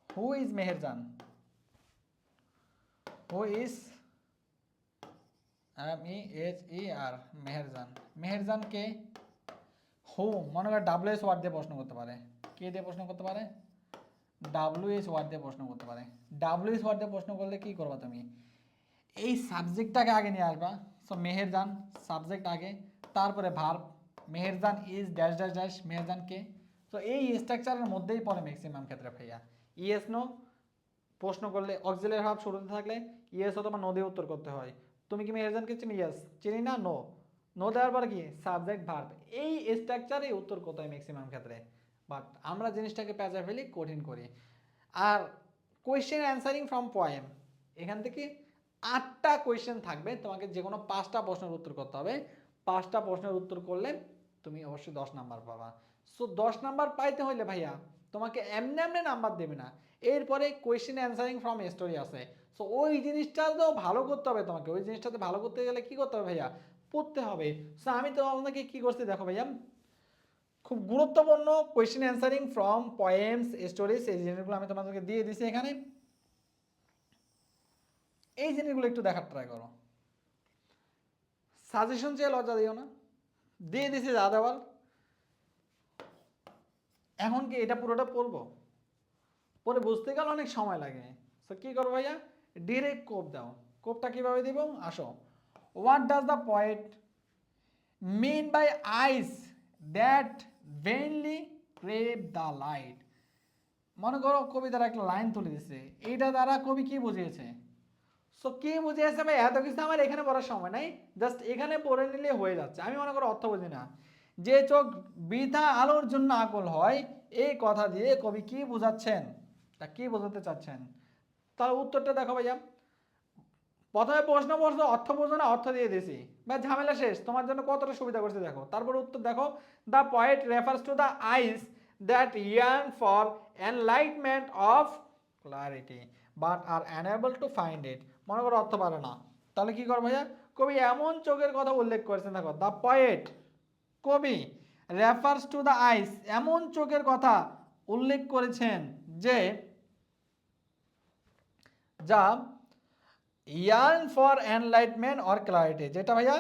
[SPEAKER 1] who is Meherjan, who is MEHER, Meherjan, Meherjan কে? হু মনে করে WH ওয়ার্ড দিয়ে প্রশ্ন করতে পারে, কে দিয়ে প্রশ্ন করতে পারে? WH ওয়ার্ড দিয়ে প্রশ্ন করতে পারে। WH ওয়ার্ড দিয়ে প্রশ্ন করলে কি করবা তুমি? এই সাবজেক্টটাকে আগে নিয়ে আসবা। সো মেহেরজান সাবজেক্ট আগে, তারপরে verb, Meherjan is dash dash dash, Meherjan কে। তো এই স্ট্রাকচারের মধ্যেই পড়ে ম্যাক্সিমাম ক্ষেত্রে ভাইয়া। ইয়েস নো প্রশ্ন করলে অক্সিলারি ভার্ব শুরুতে থাকলে ইয়েস অথবা নো দিয়ে উত্তর করতে হয়। তুমি কি মেহেরজানকে চিনি? ইয়েস। চিনি না? নো। নো দেওয়ার পর কি সাবজেক্ট ভার্ব, এই স্ট্রাকচারে উত্তর করতে হয় ম্যাক্সিমাম ক্ষেত্রে। বাট আমরা জিনিসটাকে প্যাঁচা ফেলি, কঠিন করি। আর কোয়েশ্চেন অ্যান্সারিং ফ্রম পোয়েম, এখান থেকে 8টা কোয়েশ্চেন থাকবে, তোমাকে যে কোনো 5টা প্রশ্নের উত্তর করতে হবে। 5টা প্রশ্নের উত্তর করলে তুমি অবশ্যই 10 নাম্বার পাবা। সো 10 নাম্বার পাইতে হইলে ভাইয়া তোমাকে এমনি এমনি নাম্বার দেবে না, এরপরে কোয়েশ্চেন অ্যান্সারিং ফ্রম স্টোরি আছে। সো ওই জিনিসটা তো ভালো করতে হবে তোমাকে, ওই জিনিসটাতে ভালো করতে গেলে কি করতে হবে ভাইয়া? পড়তে হবে। সো আমি তো আপনাকে কি করছি দেখো ভাইয়া, খুব গুরুত্বপূর্ণ question answering from poems, stories, এই জিনিসগুলো আমি তোমাদেরকে দিয়ে দিছি এখানে। এই জিনিসগুলো একটু দেখার ট্রাই করো। সাজেশন চেয়ে লজ্জা দিও না, দিয়ে দিছি যা দেওয়ার। এখন কি এটা পুরোটা পড়বো? পরে বুঝতে গেলে অনেক সময় লাগে। সো কি করবো ভাইয়া? ডিরেক্ট কোপ দাও। কোপটা কিভাবে দিব? আসো। What does the poet mean by eyes that vainly crave the light? মনে করো কবিতার একটা লাইন তুলে দিচ্ছে, এইটা দ্বারা কবি কি বুঝিয়েছে? সো কি বুঝিয়েছে ভাই, এত কিছু আমার এখানে পড়ার সময় নাই, জাস্ট এখানে পড়ে নিলে হয়ে যাচ্ছে। আমি মনে করো অর্থ বুঝি না। যে চোখ বৃথা আলোর জন্য আকুল হয়, এই কথা দিয়ে কবি কি বোঝাচ্ছেন, তা কি বোঝাতে চাচ্ছেন? তাহলে উত্তরটা দেখো ভাইয়া। প্রথমে প্রশ্ন পড়ছো, অর্থ বোঝো না, অর্থ দিয়ে দিছি, বা ঝামেলা শেষ। তোমার জন্য কতটা সুবিধা করছে দেখো। তারপর উত্তর দেখো, the poet refers to the eyes that yearn for enlightenment of clarity but are unable to find it. মনে করো অর্থ পারে না, তাহলে কি করো ভাইয়া? কবি এমন চোখের কথা উল্লেখ করেছেন, দেখো দ্য পয়েট, কবি, রেফার্স টু দ্য আইস, এমন চোখের কথা উল্লেখ করেছেন যে যা yarn for enlightenment or clarity, যেটা ভাইয়া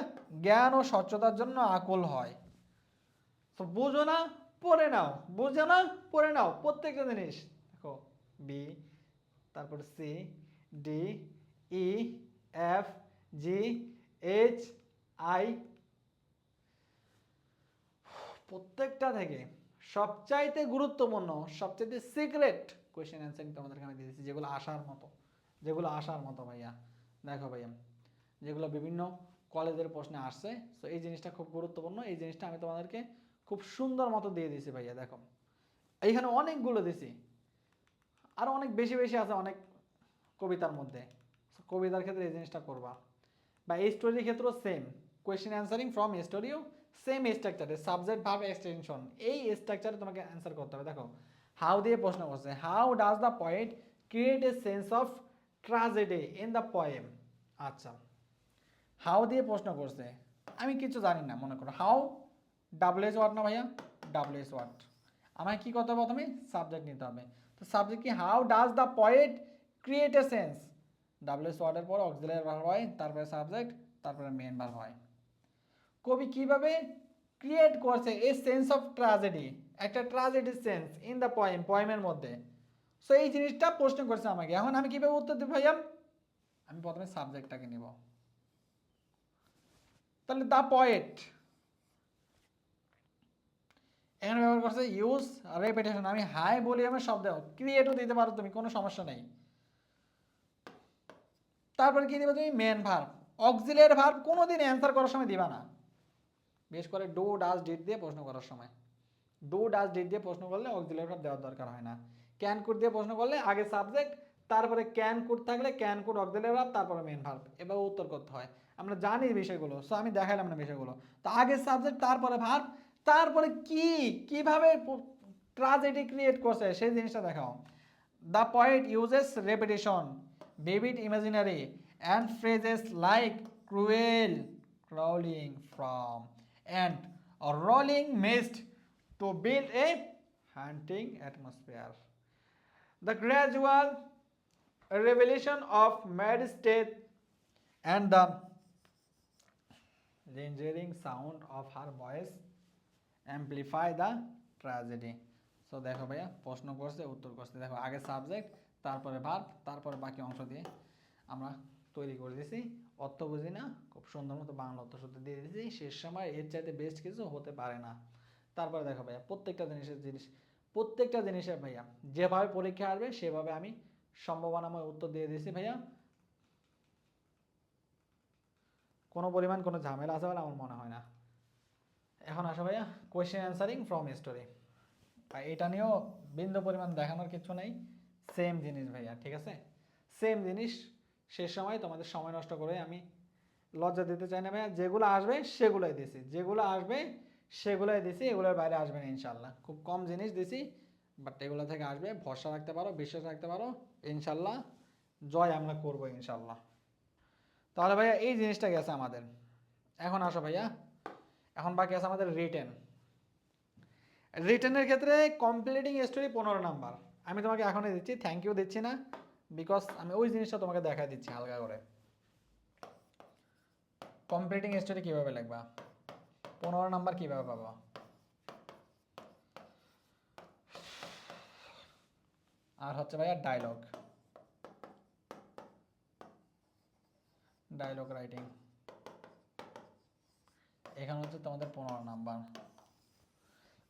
[SPEAKER 1] জ্ঞান ও স্বচ্ছতার জন্য আকুল হয়। তো বুঝো না, পড়ে নাও, বুঝো না, পড়ে নাও প্রত্যেকটা জিনিস। দেখো বি, তারপর C, D, E, F, G, H, I, প্রত্যেকটা থেকে সবচাইতে গুরুত্বপূর্ণ, সবচাইতে সিক্রেট কোয়েশ্চেন অ্যান্সারিং তোমাদেরকে আমি দিয়ে দিচ্ছি, যেগুলো আসার মতো, যেগুলো আসার মতো ভাইয়া। দেখো ভাইয়া, যেগুলো বিভিন্ন কলেজের প্রশ্নে আসছে। সো এই জিনিসটা খুব গুরুত্বপূর্ণ, এই জিনিসটা আমি তোমাদেরকে খুব সুন্দর মতো দিয়ে দিছি ভাইয়া। দেখো এইখানে অনেকগুলো দিছি, আরও অনেক বেশি বেশি আছে অনেক কবিতার মধ্যে। কবিতার ক্ষেত্রে এই জিনিসটা করবা, বা এই স্টোরির ক্ষেত্রেও সেম। কোয়েশ্চেন অ্যান্সারিং ফ্রম স্টোরিও সেম স্ট্রাকচারে, সাবজেক্ট ভার্ব এক্সটেনশন, এই স্ট্রাকচারে তোমাকে অ্যান্সার করতে হবে। দেখো হাউ দিয়ে প্রশ্ন করছে, how does the poet create a sense of tragedy in the poem. আচ্ছা, হাউ দিয়ে প্রশ্ন করছে, আমি কিছু জানি না। মনে করো হাউ, WH ওয়ার্ড না ভাইয়া, WH ওয়ার্ড। আমায় কি করতে হবে? প্রথমে সাবজেক্ট নিতে হবে। তো সাবজেক্ট কি? How does the poet create a sense, WH ওয়ার্ডের পর অক্সিলারি ভার্ব হয়, তারপরে সাবজেক্ট, তারপরে মেইন ভার্ব হয়। কবি কিভাবে ক্রিয়েট করছে এ সেন্স অফ ট্রাজেডি, একটা ট্রাজেডির সেন্স ইন দ্য পোয়েম, পোয়েমের মধ্যে। সো এই জিনিসটা প্রশ্ন করছে আমাকে। এখন আমি কিভাবে উত্তর দেব ভাইয়া? আমি প্রথমে সাবজেক্টটাকে নিব। তাহলে দ্য পয়েট এখানে ব্যবহার করছে ইউজ রেপিটেশন। আমি হাই বলি, আমার শব্দ ক্রিয়েটও দিতে পারো তুমি, কোনো সমস্যা নেই। তারপরে কি দিবে তুমি? Main verb. অক্সিলিয়ারি ভার্ব কোনোদিন অ্যান্সার করার সময় দিবা না, বিশেষ করে ডু ডাজ ডিড দিয়ে প্রশ্ন করার সময়। ডু ডাজ ডিড দিয়ে প্রশ্ন করলে অক্সিলিয়ারি ভার্ব দেওয়ার দরকার হয় না। ক্যান কুড দিয়ে প্রশ্ন করলে আগে সাবজেক্ট, তারপরে ক্যান কুড থাকলে ক্যান কুড অক্সিলিয়ারি ভার্ব, তারপরে মেন ভার্ব, এভাবে উত্তর করতে হয়। আমরা জানি বিষয়গুলো, সো আমি দেখাইলাম না বিষয়গুলো। তো আগে সাবজেক্ট, তারপরে ভার্ব, তারপরে কি কিভাবে ট্র্যাজেডি ক্রিয়েট করছে সেই জিনিসটা দেখাও। The poet uses repetition, vivid imaginary and phrases like cruel, crawling from and rolling mist to build a haunting atmosphere. The gradual revelation of Mary's death and the lingering sound of her voice amplify the tragedy. So দেখো ভাইয়া প্রশ্ন করছে উত্তর করছে, দেখো আগে subject তারপরে verb তারপরে বাকি অংশ দিয়ে আমরা তৈরি করে দিয়েছি। অর্থ বুঝি না, খুব সুন্দর মতো বাংলা অর্থ সূত্র দিয়ে দিয়েছি, শেষ সময় এর চাইতে বেস্ট কিছু হতে পারে না। তারপরে দেখো ভাইয়া প্রত্যেকটা জিনিসের ভাইয়া যেভাবে পরীক্ষা আসবে সেভাবে আমি সম্ভাবনাময় উত্তর দিয়ে দিয়েছি ভাইয়া। কোনো পরিমাণ কোনো ঝামেলা আছে বলে আমার মনে হয় না। এখন আসো ভাইয়া কোয়েশ্চেন অ্যান্সারিং ফ্রম স্টোরি, এটা নিয়েও বিন্দু পরিমাণ দেখানোর কিছু নেই, সেম জিনিস ভাইয়া, ঠিক আছে সেম জিনিস। শেষ সময় তোমাদের সময় নষ্ট করে আমি লজ্জা দিতে চাই না ভাইয়া, যেগুলো আসবে সেগুলোই দিছি, এগুলোর বাইরে আসবে না ইনশাল্লাহ। খুব কম জিনিস দিছি বাট এগুলো থেকে আসবে, ভরসা রাখতে পারো, বিশ্বাস রাখতে পারো, ইনশাল্লাহ জয় আমরা করবো ইনশাল্লাহ। তাহলে ভাইয়া এই জিনিসটা গেছে আমাদের। এখন আসো ভাইয়া, এখন বাকি আছে আমাদের রিটেনের ক্ষেত্রে কমপ্লিটিং স্টোরি 15 নাম্বার। আমি তোমাকে এখনই দিচ্ছি, থ্যাংক ইউ দিচ্ছি না, বিকজ আমি ওই জিনিসটা তোমাকে দেখা দিচ্ছি হালকা করে। কমপ্লিটিং স্টোরি কীভাবে লিখবা, 15 নাম্বার কীভাবে পাবা? আর হচ্ছে ভাইয়া ডায়লগ রাইটিং, এখানে হচ্ছে তোমাদের 15 নাম্বার।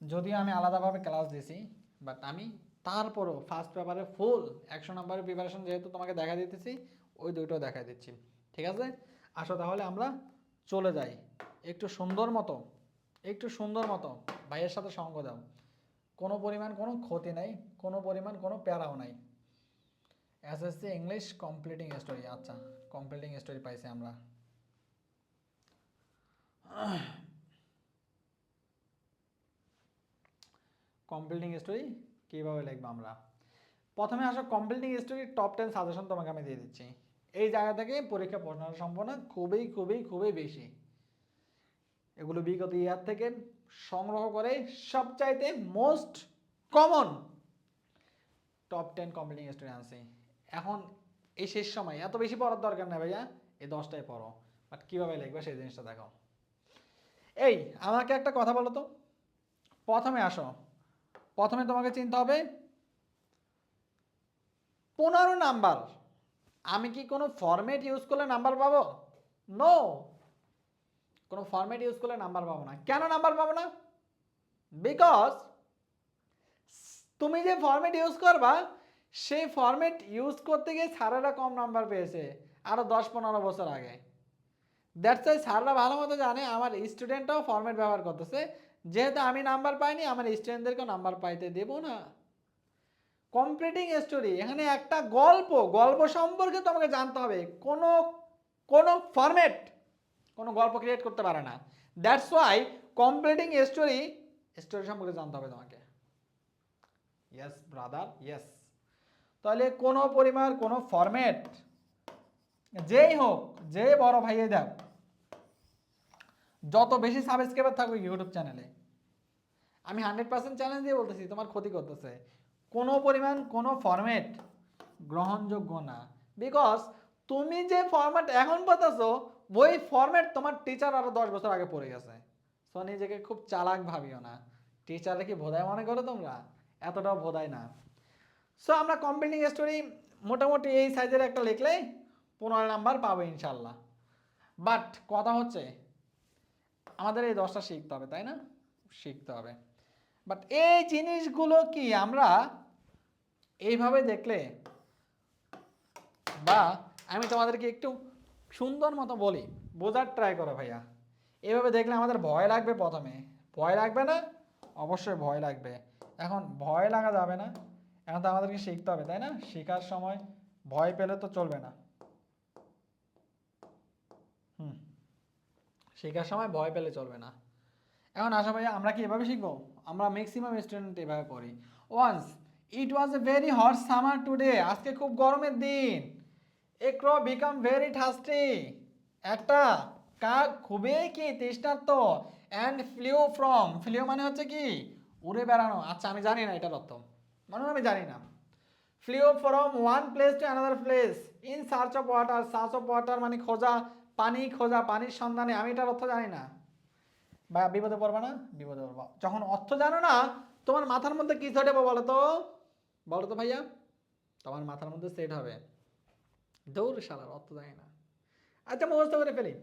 [SPEAKER 1] যদিও আমি আলাদাভাবে ক্লাস দিছি বাট আমি তারপরও ফার্স্ট পেপারে ফুল 100 নাম্বারের প্রিপারেশন যেহেতু তোমাকে দেখা দিতেছি, ওই দুটো দেখা দিচ্ছি, ঠিক আছে। আসো তাহলে আমরা চলে যাই, একটু সুন্দর মতো ভাইয়ের সাথে সঙ্গ দাও, কোনো পরিমাণ কোনো ক্ষতি নাই, কোনো পরিমাণ কোনো প্যারাও নাই। এসএসসি ইংলিশ কমপ্লিটিং স্টোরি, আচ্ছা কমপ্লিটিং স্টোরি পাইছি আমরা। কমপ্লিটিং স্টোরি কীভাবে লিখবো আমরা? প্রথমে আসো কমপ্লিটিং স্টোরি টপ 10 সাজেশন তোমাকে আমি দিয়ে দিচ্ছি। এই জায়গা থেকে পরীক্ষা প্রশ্ন আসার সম্ভাবনা খুবই বেশি। এগুলো বিগত ইয়ার থেকে সংগ্রহ করে সবচাইতে most common top 10 completing story আনছি। এখন এই শেষ সময় এত বেশি পড়ার দরকার নেই ভাইয়া, এই 10টাই পড়ো, বাট কীভাবে লিখবে সেই জিনিসটা দেখো। এই আমাকে একটা কথা বলো তো, প্রথমে তোমাকে চিনতে হবে 15 নাম্বার। আমি কি কোনো ফরম্যাট ইউজ করলে নাম্বার পাবো? নো, কোনো ফরম্যাট ইউজ করলে নাম্বার পাবো না। কেন নাম্বার পাবো না? বিকজ তুমি যে ফরম্যাট ইউজ করবা সেই ফরম্যাট ইউজ করতে গিয়ে স্যারেরা কম নাম্বার পেয়েছে আরও 10-15 বছর আগে। দ্যাটস ওয়াই স্যাররা ভালো মতো জানে আমার স্টুডেন্টরাও ফরম্যাট ব্যবহার করতেছে, যেহেতু আমি নাম্বার পাইনি আমার স্টুডেন্টদেরকেও নাম্বার পাইতে দেব না। কমপ্লিটিং স্টোরি, এখানে একটা গল্প সম্পর্কে তোমাকে জানতে হবে, কোনো ফরম্যাট কোনো গল্প ক্রিয়েট করতে পারে না। দ্যাটস ওয়াই কমপ্লিটিং স্টোরি সম্পর্কে জানতে হবে তোমাকে। Yes brother yes. তাহলে কোনো পরিমাণ কোনো ফরম্যাট যেই হোক, যে বড় ভাইয়ে দেখ, যত বেশি সাবস্ক্রাইবার থাকবে ইউটিউব চ্যানেলে, আমি 100% চ্যালেঞ্জ দিয়ে বলতেছি তোমার ক্ষতি করতেছে, কোনো পরিমাণ কোনো ফরম্যাট গ্রহণযোগ্য না। বিকজ তুমি যে ফরম্যাট এখন পাতাছো ওই ফরম্যাট তোমার টিচার আরো 10 বছর আগে পড়ে গেছে। সো নিজেকে খুব চালাক ভাবিও না, টিচারে কি ভোদায় মনে করো তোমরা? এতটাও ভোদায় না। সো আমরা কমপ্লিটিং স্টোরি মোটামুটি এই সাইজের একটা লিখলে 15 নাম্বার পাবো ইনশাল্লাহ। বাট কথা হচ্ছে আমাদের এই 10টা শিখতে হবে, তাই না? শিখতে হবে। বাট এই জিনিসগুলো কি আমরা এইভাবে দেখলে, বা আমি তোমাদেরকে একটু সুন্দর মতো বলি, বোঝার ট্রাই করো ভাইয়া। এইভাবে দেখলে আমাদের ভয় লাগবে, প্রথমে ভয় লাগবে না? অবশ্যই ভয় লাগবে। এখন ভয় লাগা যাবে না, এখন তো আমাদেরকে শিখতে হবে, তাই না? শেখার সময় ভয় পেলে তো চলবে না। শেখার সময় ভয় পেলে চলবে না। এখন আসো ভাইয়া আমরা কি এভাবে শিখবো? আমরা ম্যাক্সিমাম স্টুডেন্ট এভাবে পড়ি। Once it was a very hot summer today, আজকে খুব গরমের দিন। A crow became very thirsty, একটা কাক খুবই কি তৃষ্ণার্ত। অ্যান্ড ফ্লিউ ফ্রম, ফ্লিউ মানে হচ্ছে কি উড়ে বেড়ানো। আচ্ছা আমি জানি না এটার অর্থ, মানে আমি জানি না। Flew from one place to another place in search of water, search of water মানে খোঁজা, পানি খোঁজা, পানির সন্ধানে। আমি এটার অর্থ জানি না বা বিপদে পড়বা না, বিপদে পড়বা। যখন অর্থ জানো না তোমার মাথার মধ্যে কি সেট হবে বলো তো, বলো তো ভাইয়া, তোমার মাথার মধ্যে সেট হবে দৌড় শালার অর্থ জানি না। আচ্ছা মুখস্থ করে ফেলি,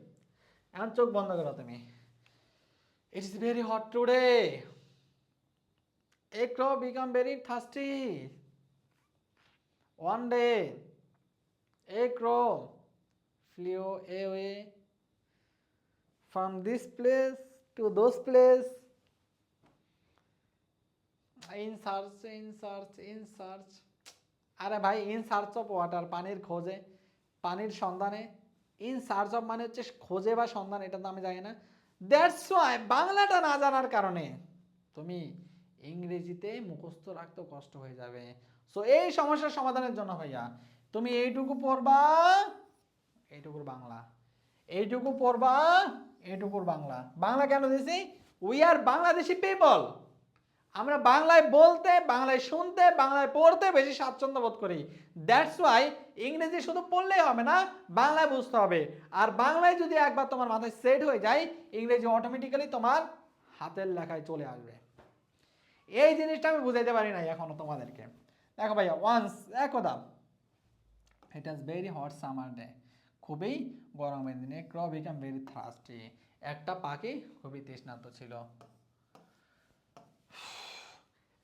[SPEAKER 1] এখন চোখ বন্ধ করো তুমি। It is very hot today, a crow became very thirsty, one day a crow flew away from this place to those place in search, আরে ভাই ইন সার্চ অফ ওয়াটার পানির খোঁজে, পানির সন্ধানে। ইন সার্চ অফ মানে হচ্ছে খোঁজে বা সন্ধান, এটা তো আমি জানি না। দ্যাটস ওয়াই, বাংলাটা না জানার কারণে তুমি ইংরেজিতে মুখস্থ রাখতে কষ্ট হয়ে যাবে। সো এই সমস্যার সমাধানের জন্য ভাইয়া তুমি এইটুকু পড়বা, এইটুকুর বাংলা, এইটুকু পড়বা, এইটুকুর বাংলা। বাংলা কেন দিছি? উই আর বাংলাদেশি পিপল, আমরা বাংলায় বলতে, বাংলায় শুনতে, বাংলায় পড়তে বেশি স্বাচ্ছন্দ্য বোধ করি। দ্যাটস ওয়াই ইংরেজি শুধু পড়লেই হবে না, বাংলায় বুঝতে হবে। আর বাংলায় যদি একবার তোমার মাথায় সেট হয়ে যায়, ইংরেজি অটোমেটিক্যালি তোমার হাতের লেখায় চলে আসবে। এই জিনিসটা আমি বুঝাইতে পারি নাই এখনো তোমাদেরকে। দেখো ভাইয়া, ওয়ান্স একদা ইট is very hot summer day, খুবই গরমের দিনে ক্র বিকাম ভেরি থার্স্টি, একটা পাখি খুবই তৃষ্ণার্ত ছিল।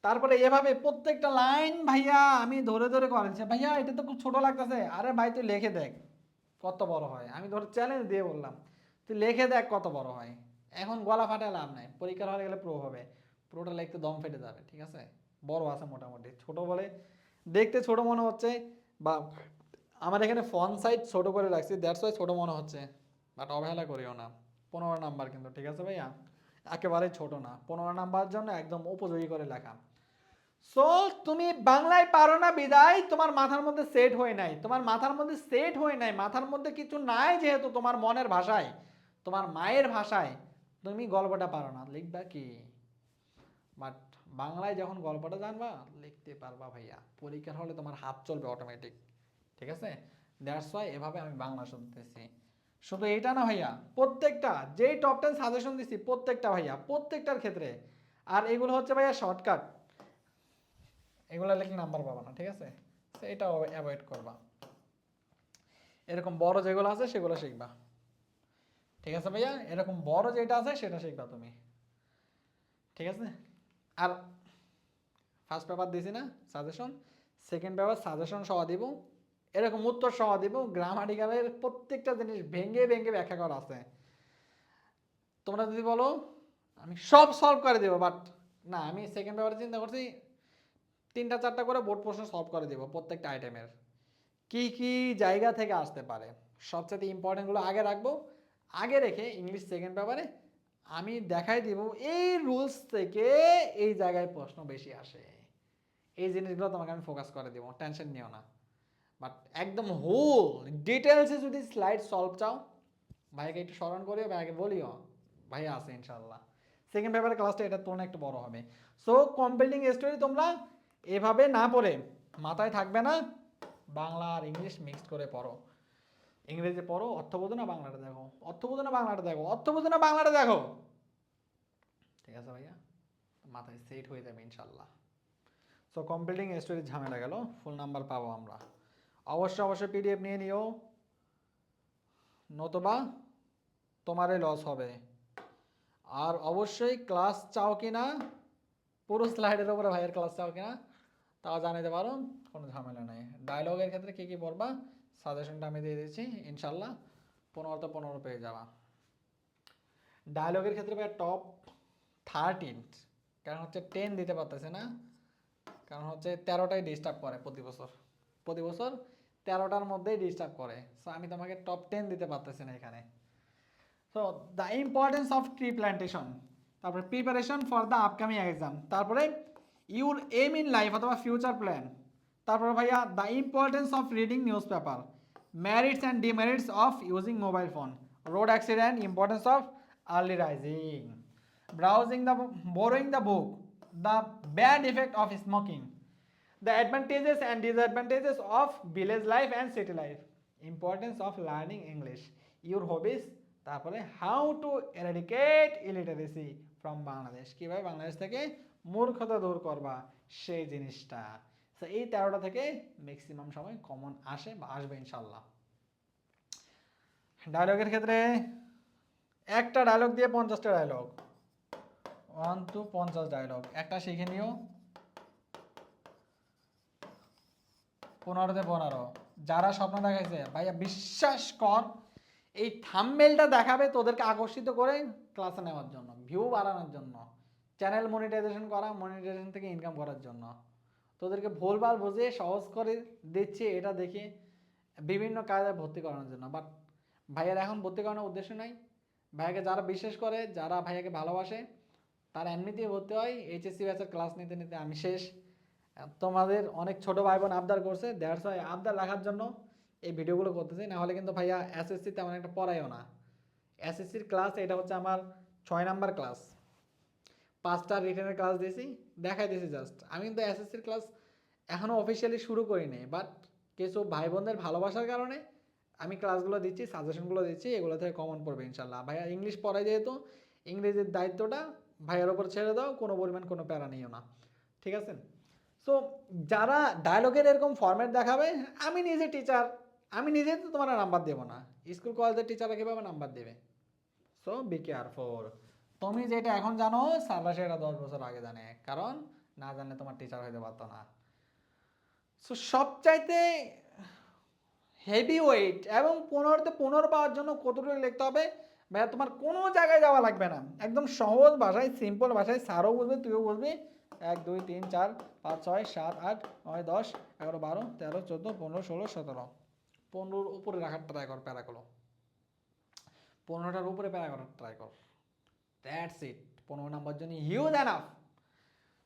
[SPEAKER 1] তারপরে এভাবে প্রত্যেকটা লাইন ভাইয়া আমি ধরে ধরে করেছি। ভাইয়া এটা তো খুব ছোট লাগতেছে। আরে ভাই তুই লিখে দেখ কত বড় হয়, আমি ধর চ্যালেঞ্জ দিয়ে বললাম তুই লিখে দেখ কত বড় হয়। এখন গলা ফাটায় লাভ নাই, পরীক্ষার হলে গেলে প্রো হবে, প্রোটা লিখতে দম ফেটে যাবে। ঠিক আছে, বড় আছে মোটামুটি, ছোট বলে দেখতে ছোট মনে হচ্ছে, বা আমার এখানে ফন্ট সাইজ ছোট করে রাখছি, দ্যাটস ওয়াই ছোট মনে হচ্ছে। বাট অবহেলা করিও না, 15 নাম্বার কিন্তু, ঠিক আছে ভাইয়া, একেবারে ছোট না, 15 নাম্বার জন্য একদম উপযোগী করে লেখা। সো তুমি বাংলায় পারো না বিদায় তোমার মাথার মধ্যে সেট হয়ে নাই, তোমার মাথার মধ্যে সেট হয়ে নাই, মাথার মধ্যে কিছু নাই, যেহেতু তোমার মনের ভাষায়, তোমার মায়ের ভাষায় তুমি গল্পটা পারো না, লিখবা কি? বাট বাংলায় যখন গল্পটা জানবা লিখতে পারবা ভাইয়া, পরীক্ষার হলে তোমার হাত চলবে অটোমেটিক। ঠিক আছে, দ্যাটস ওয়াই এভাবে আমি বাংলা শুনতেছি। শুধু এইটা না ভাইয়া, প্রত্যেকটা যেই টপ 10 সাজেশন দিছি প্রত্যেকটা ভাইয়া, প্রত্যেকটার ক্ষেত্রে। আর এগুলো হচ্ছে ভাইয়া শর্টকাট, এগুলো লিখলে নাম্বার পাবা না। ঠিক আছে, এটাও অ্যাভয়েড করবা। এরকম বড় যেগুলো আছে সেগুলো শিখবা। ঠিক আছে ভাইয়া, এরকম বড় যেটা আছে সেটা শিখবা তুমি। ঠিক আছে, আর ফার্স্ট পেপার দিছি না সাজেশন, সেকেন্ড পেপার সাজেশন সহ দিব, এরকম উত্তর সহ দিব, গ্রামাটিক্যালের প্রত্যেকটা জিনিস ভেঙে ভেঙে ব্যাখ্যা করা আছে। তোমরা যদি বলো আমি সব সলভ করে দেবো, বাট না, আমি সেকেন্ড পেপারে চিন্তা করছি 3টা 4টা করে বোর্ড প্রশ্ন সলভ করে দেবো প্রত্যেকটা আইটেমের, কি কি জায়গা থেকে আসতে পারে, সবচেয়ে ইম্পর্টেন্টগুলো আগে রাখবো। আগে রেখে ইংলিশ সেকেন্ড পেপারে আমি দেখাই দিব এই রুলস থেকে এই জায়গায় প্রশ্ন বেশি আসে, এই জিনিসগুলো তোমাকে আমি ফোকাস করে দিব, টেনশন নিও না। বাট একদম হোল ডিটেলসে যদি স্লাইড সলভ চাও, ভাইকে একটু স্মরণ করিও, ভাইকে বলিও, ভাইয়া আছে ইনশাল্লাহ। সেকেন্ড পেপারের ক্লাসটা এটার তুলনায় একটু বড় হবে। সো কম্পিটিং স্টোরি তোমরা এভাবে না পড়ে, মাথায় থাকবে না, বাংলা আর ইংলিশ মিক্সড করে পড়ো। ইংরেজি পড়ো, অর্থ বোঝো না বাংলাটা দেখো, অর্থ বোঝো না বাংলাটা দেখো, অর্থ বোঝো না বাংলাটা দেখো। ঠিক আছে ভাইয়া, মাথায় সেট হয়ে যাবে ইনশাল্লাহ। সো কম্পিটিং স্টোরির ঝামেলা গেল, ফুল নাম্বার পাবো আমরা। অবশ্যই পিডিএফ নিয়ে নিও, নতুবা তোমারই লস হবে। আর অবশ্যই ক্লাস চাও কিনা, পুরো স্লাইডের উপরে ভাইয়ের ক্লাস চাও কিনা তাও জানাতে পারো, কোনো ঝামেলা নেই। ডায়লগের ক্ষেত্রে কী কী পড়বা সাজেশনটা আমি দিয়ে দিচ্ছি, ইনশাল্লাহ 15 তো 15 পেয়ে যাবা। ডায়লগের ক্ষেত্রে ভাই টপ 13, কারণ হচ্ছে 10 দিতে পারতেছে না, কারণ হচ্ছে 13টাই ডিস্টার্ব করে প্রতি বছর 13টার মধ্যেই ডিস্টার্ব করে। সো আমি তোমাকে টপ 10 দিতে পারতেছি না এখানে। So the importance of tree plantation, তারপরে preparation for the upcoming exam, তারপরে ইউর এম ইন লাইফ অথবা ফিউচার প্ল্যান, তারপরে ভাইয়া the importance of reading newspaper, merits and demerits of using mobile phone, road accident, importance of early rising, browsing the borrowing the book, the bad effect of smoking, the advantages and disadvantages of village life and city life, importance of learning English, your hobbies, তারপরে how to eradicate illiteracy from Bangladesh, কিভাবে বাংলাদেশ থেকে মূর্খতা দূর করবা সেই জিনিসটা। তো এই 13টা থেকে ম্যাক্সিমাম সময় কমন আসে বা আসবে ইনশাল্লাহ। ডায়লগের ক্ষেত্রে একটা ডায়লগ দিয়ে 50টা ডায়লগ, 1 to 50 ডায়লগ একটা শিখে নিও। 15 তে 15। যারা স্বপ্ন দেখাইছে ভাইয়া বিশ্বাস কর এই থাম্বনেলটা দেখাবে তোদেরকে আকর্ষিত করে ক্লাসে নেওয়ার জন্য, ভিউ বাড়ানোর জন্য, চ্যানেল মনিটাইজেশন করা, মনিটাইজেশন থেকে ইনকাম করার জন্য। তোদেরকে ভুলভাল বুঝিয়ে সহজ করে দিচ্ছে এটা দেখে বিভিন্ন কাজে ভর্তি করানোর জন্য। বাট ভাইয়ার এখন ভর্তি করানোর উদ্দেশ্য নাই। ভাইয়াকে যারা বিশ্বাস করে, যারা ভাইয়াকে ভালোবাসে, তারা এমনিতেই ভর্তি হয়। এইচএসসি ব্যাচের ক্লাস নিতে নিতে আমি শেষ। তোমাদের অনেক ছোট ভাই বোন আবদার করছে, দ্যাটস ওয়াই আবদার রাখার জন্য এই ভিডিওগুলো করতেছি। না হলে কিন্তু ভাইয়া এসএসসি তেমন একটা পড়াইও না। এসএসসির ক্লাস এটা হচ্ছে আমার 6 নাম্বার ক্লাস, 5টা রিটেনের ক্লাস দিয়েছি, দেখাই দিয়েছি জাস্ট। আমি কিন্তু এসএসসির ক্লাস এখনও অফিসিয়ালি শুরু করিনি, বাট কিছু ভাই বোনদের ভালোবাসার কারণে আমি ক্লাসগুলো দিচ্ছি, সাজেশনগুলো দিচ্ছি, এগুলো থেকে কমন পড়বে ইনশাল্লাহ। ভাইয়া ইংলিশ পড়াই যেহেতু ইংরেজির দায়িত্বটা ভাইয়ার ওপর ছেড়ে দাও, কোনো পরিমাণ কোনো প্যারা নিও না, ঠিক আছে? সো যারা ডায়লগের এরকম ফরম্যাট দেখাবে, আমি নিজে টিচার, আমি নিজে তো তোমার নাম্বার দেবো না, স্কুল কলেজের টিচাররা কীভাবে নাম্বার দেবে? So be careful. তুমি যেটা এখন জানো স্যাররা সেটা 10 বছর আগে জানে, কারণ না জানলে তোমার টিচার হইতে পারতো না। সো সবচাইতে হেভি ওয়েট এবং 15তে 15 পাওয়ার জন্য কতটুকু লিখতে হবে ভাইয়া? তোমার কোনো জায়গায় যাওয়া লাগবে না, একদম সহজ ভাষায়, সিম্পল ভাষায়, স্যারও বুঝবে, তুইও বুঝবি। 1 2 3 4 5 6 7 8 9 10 11 12 13 14 15 16 17, 15 উপরে রাখার ট্রাই কর, প্যারাগুলো 15টার উপরে প্যারা করার ট্রাই কর। দ্যাটস ইট, 15 নাম্বার জন্য হিউজ এনাফ।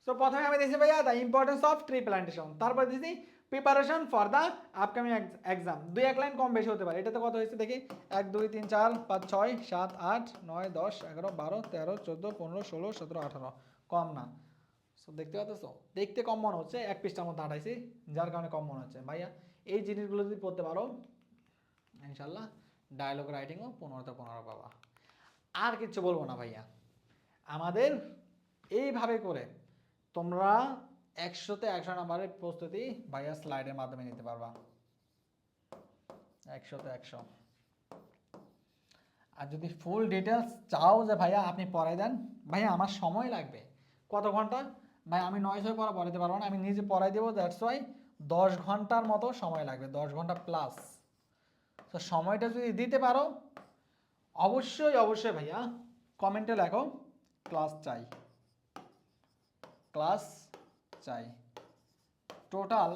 [SPEAKER 1] সো প্রথমে আমি দিয়েছি ভাইয়া the importance of tree plantation, তারপর দিয়েছি preparation for the upcoming exam. 2-1 line কম বেশি হতে পারে। এটাতে কত হয়েছে দেখি? 1 2 3 4 5 6 7 8 9 10 11 12 13 14 15 16 17 18, কম না। সো দেখতে পাচ্ছ, দেখতে কম মনে হচ্ছে, 1 পৃষ্ঠার মধ্যে হাঁটাইছি, যার কারণে কম মনে হচ্ছে। ভাইয়া এই জিনিসগুলো যদি পড়তে পারো ইনশাল্লাহ ডায়লগ রাইটিংও 15তে 15 পাবা। আর কিছু বলবো না ভাইয়া, আমাদের এইভাবে করে তোমরা 100তে 100 নাম্বারের প্রস্তুতি ভাইয়া স্লাইডের মাধ্যমে নিতে পারবা, 100তে 100। আর যদি ফুল ডিটেলস চাও যে ভাইয়া আপনি পড়াই দেন, ভাইয়া আমার সময় লাগবে কত ঘন্টা? ভাই আমি 900 পড়া পড়াতে পারবো না, আমি নিজে পড়াই দেবো, দ্যাটস ওয়াই 10 ঘন্টার মতো সময় লাগবে, 10 ঘন্টা প্লাস। তো সময়টা যদি দিতে পারো অবশ্যই অবশ্যই ভাইয়া কমেন্টে লেখো ক্লাস চাই, ক্লাস চাই। টোটাল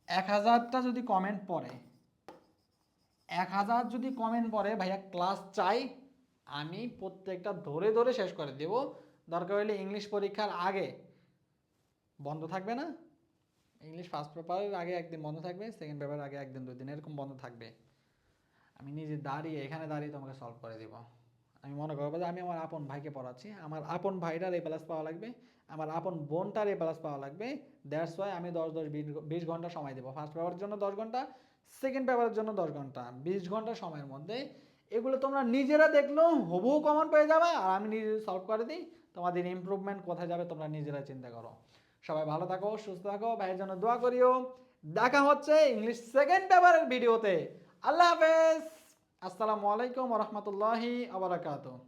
[SPEAKER 1] 1000টা যদি কমেন্ট পড়ে, 1000 যদি কমেন্ট পড়ে ভাইয়া ক্লাস চাই, আমি প্রত্যেকটা ধরে ধরে শেষ করে দেব। দরকার হলে ইংলিশ পরীক্ষার আগে বন্ধ থাকবে না, ইংলিশ ফার্স্ট পেপারের আগে একদিন বন্ধ থাকবে, সেকেন্ড পেপারের আগে 1 দিন 2 দিন এরকম বন্ধ থাকবে। আমি নিজে দাঁড়িয়ে এখানে দাঁড়িয়ে তোমাকে সলভ করে দেবো। আমি মনে করবো যে আমি আমার আপন ভাইকে পড়াচ্ছি, আমার আপন ভাইটার এই প্লাস পাওয়া লাগবে, আমার আপন বোনটার এই প্লাস পাওয়া লাগবে। দ্যাটস ওয়াই আমি 10 ঘন্টা সময় দেবো। ফার্স্ট পেপারের জন্য 10 ঘন্টা, সেকেন্ড পেপারের জন্য 10 ঘন্টা, 20 ঘন্টা সময়ের মধ্যে এগুলো তোমরা নিজেরা দেখলেও হুবহু কমন পেয়ে যাবে। আর আমি নিজে সলভ করে দিই, তোমাদের ইমপ্রুভমেন্ট কোথায় যাবে তোমরা নিজেরা চিন্তা করো। সবাই ভালো থাকো, সুস্থ থাকো, ভাইয়ের জন্য দোয়া করিও। দেখা হচ্ছে ইংলিশ সেকেন্ড পেপারের ভিডিওতে। আল্লাহ হাফেজ, আসসালামু আলাইকুম ওয়া রাহমাতুল্লাহি ওয়া বারাকাতুহু।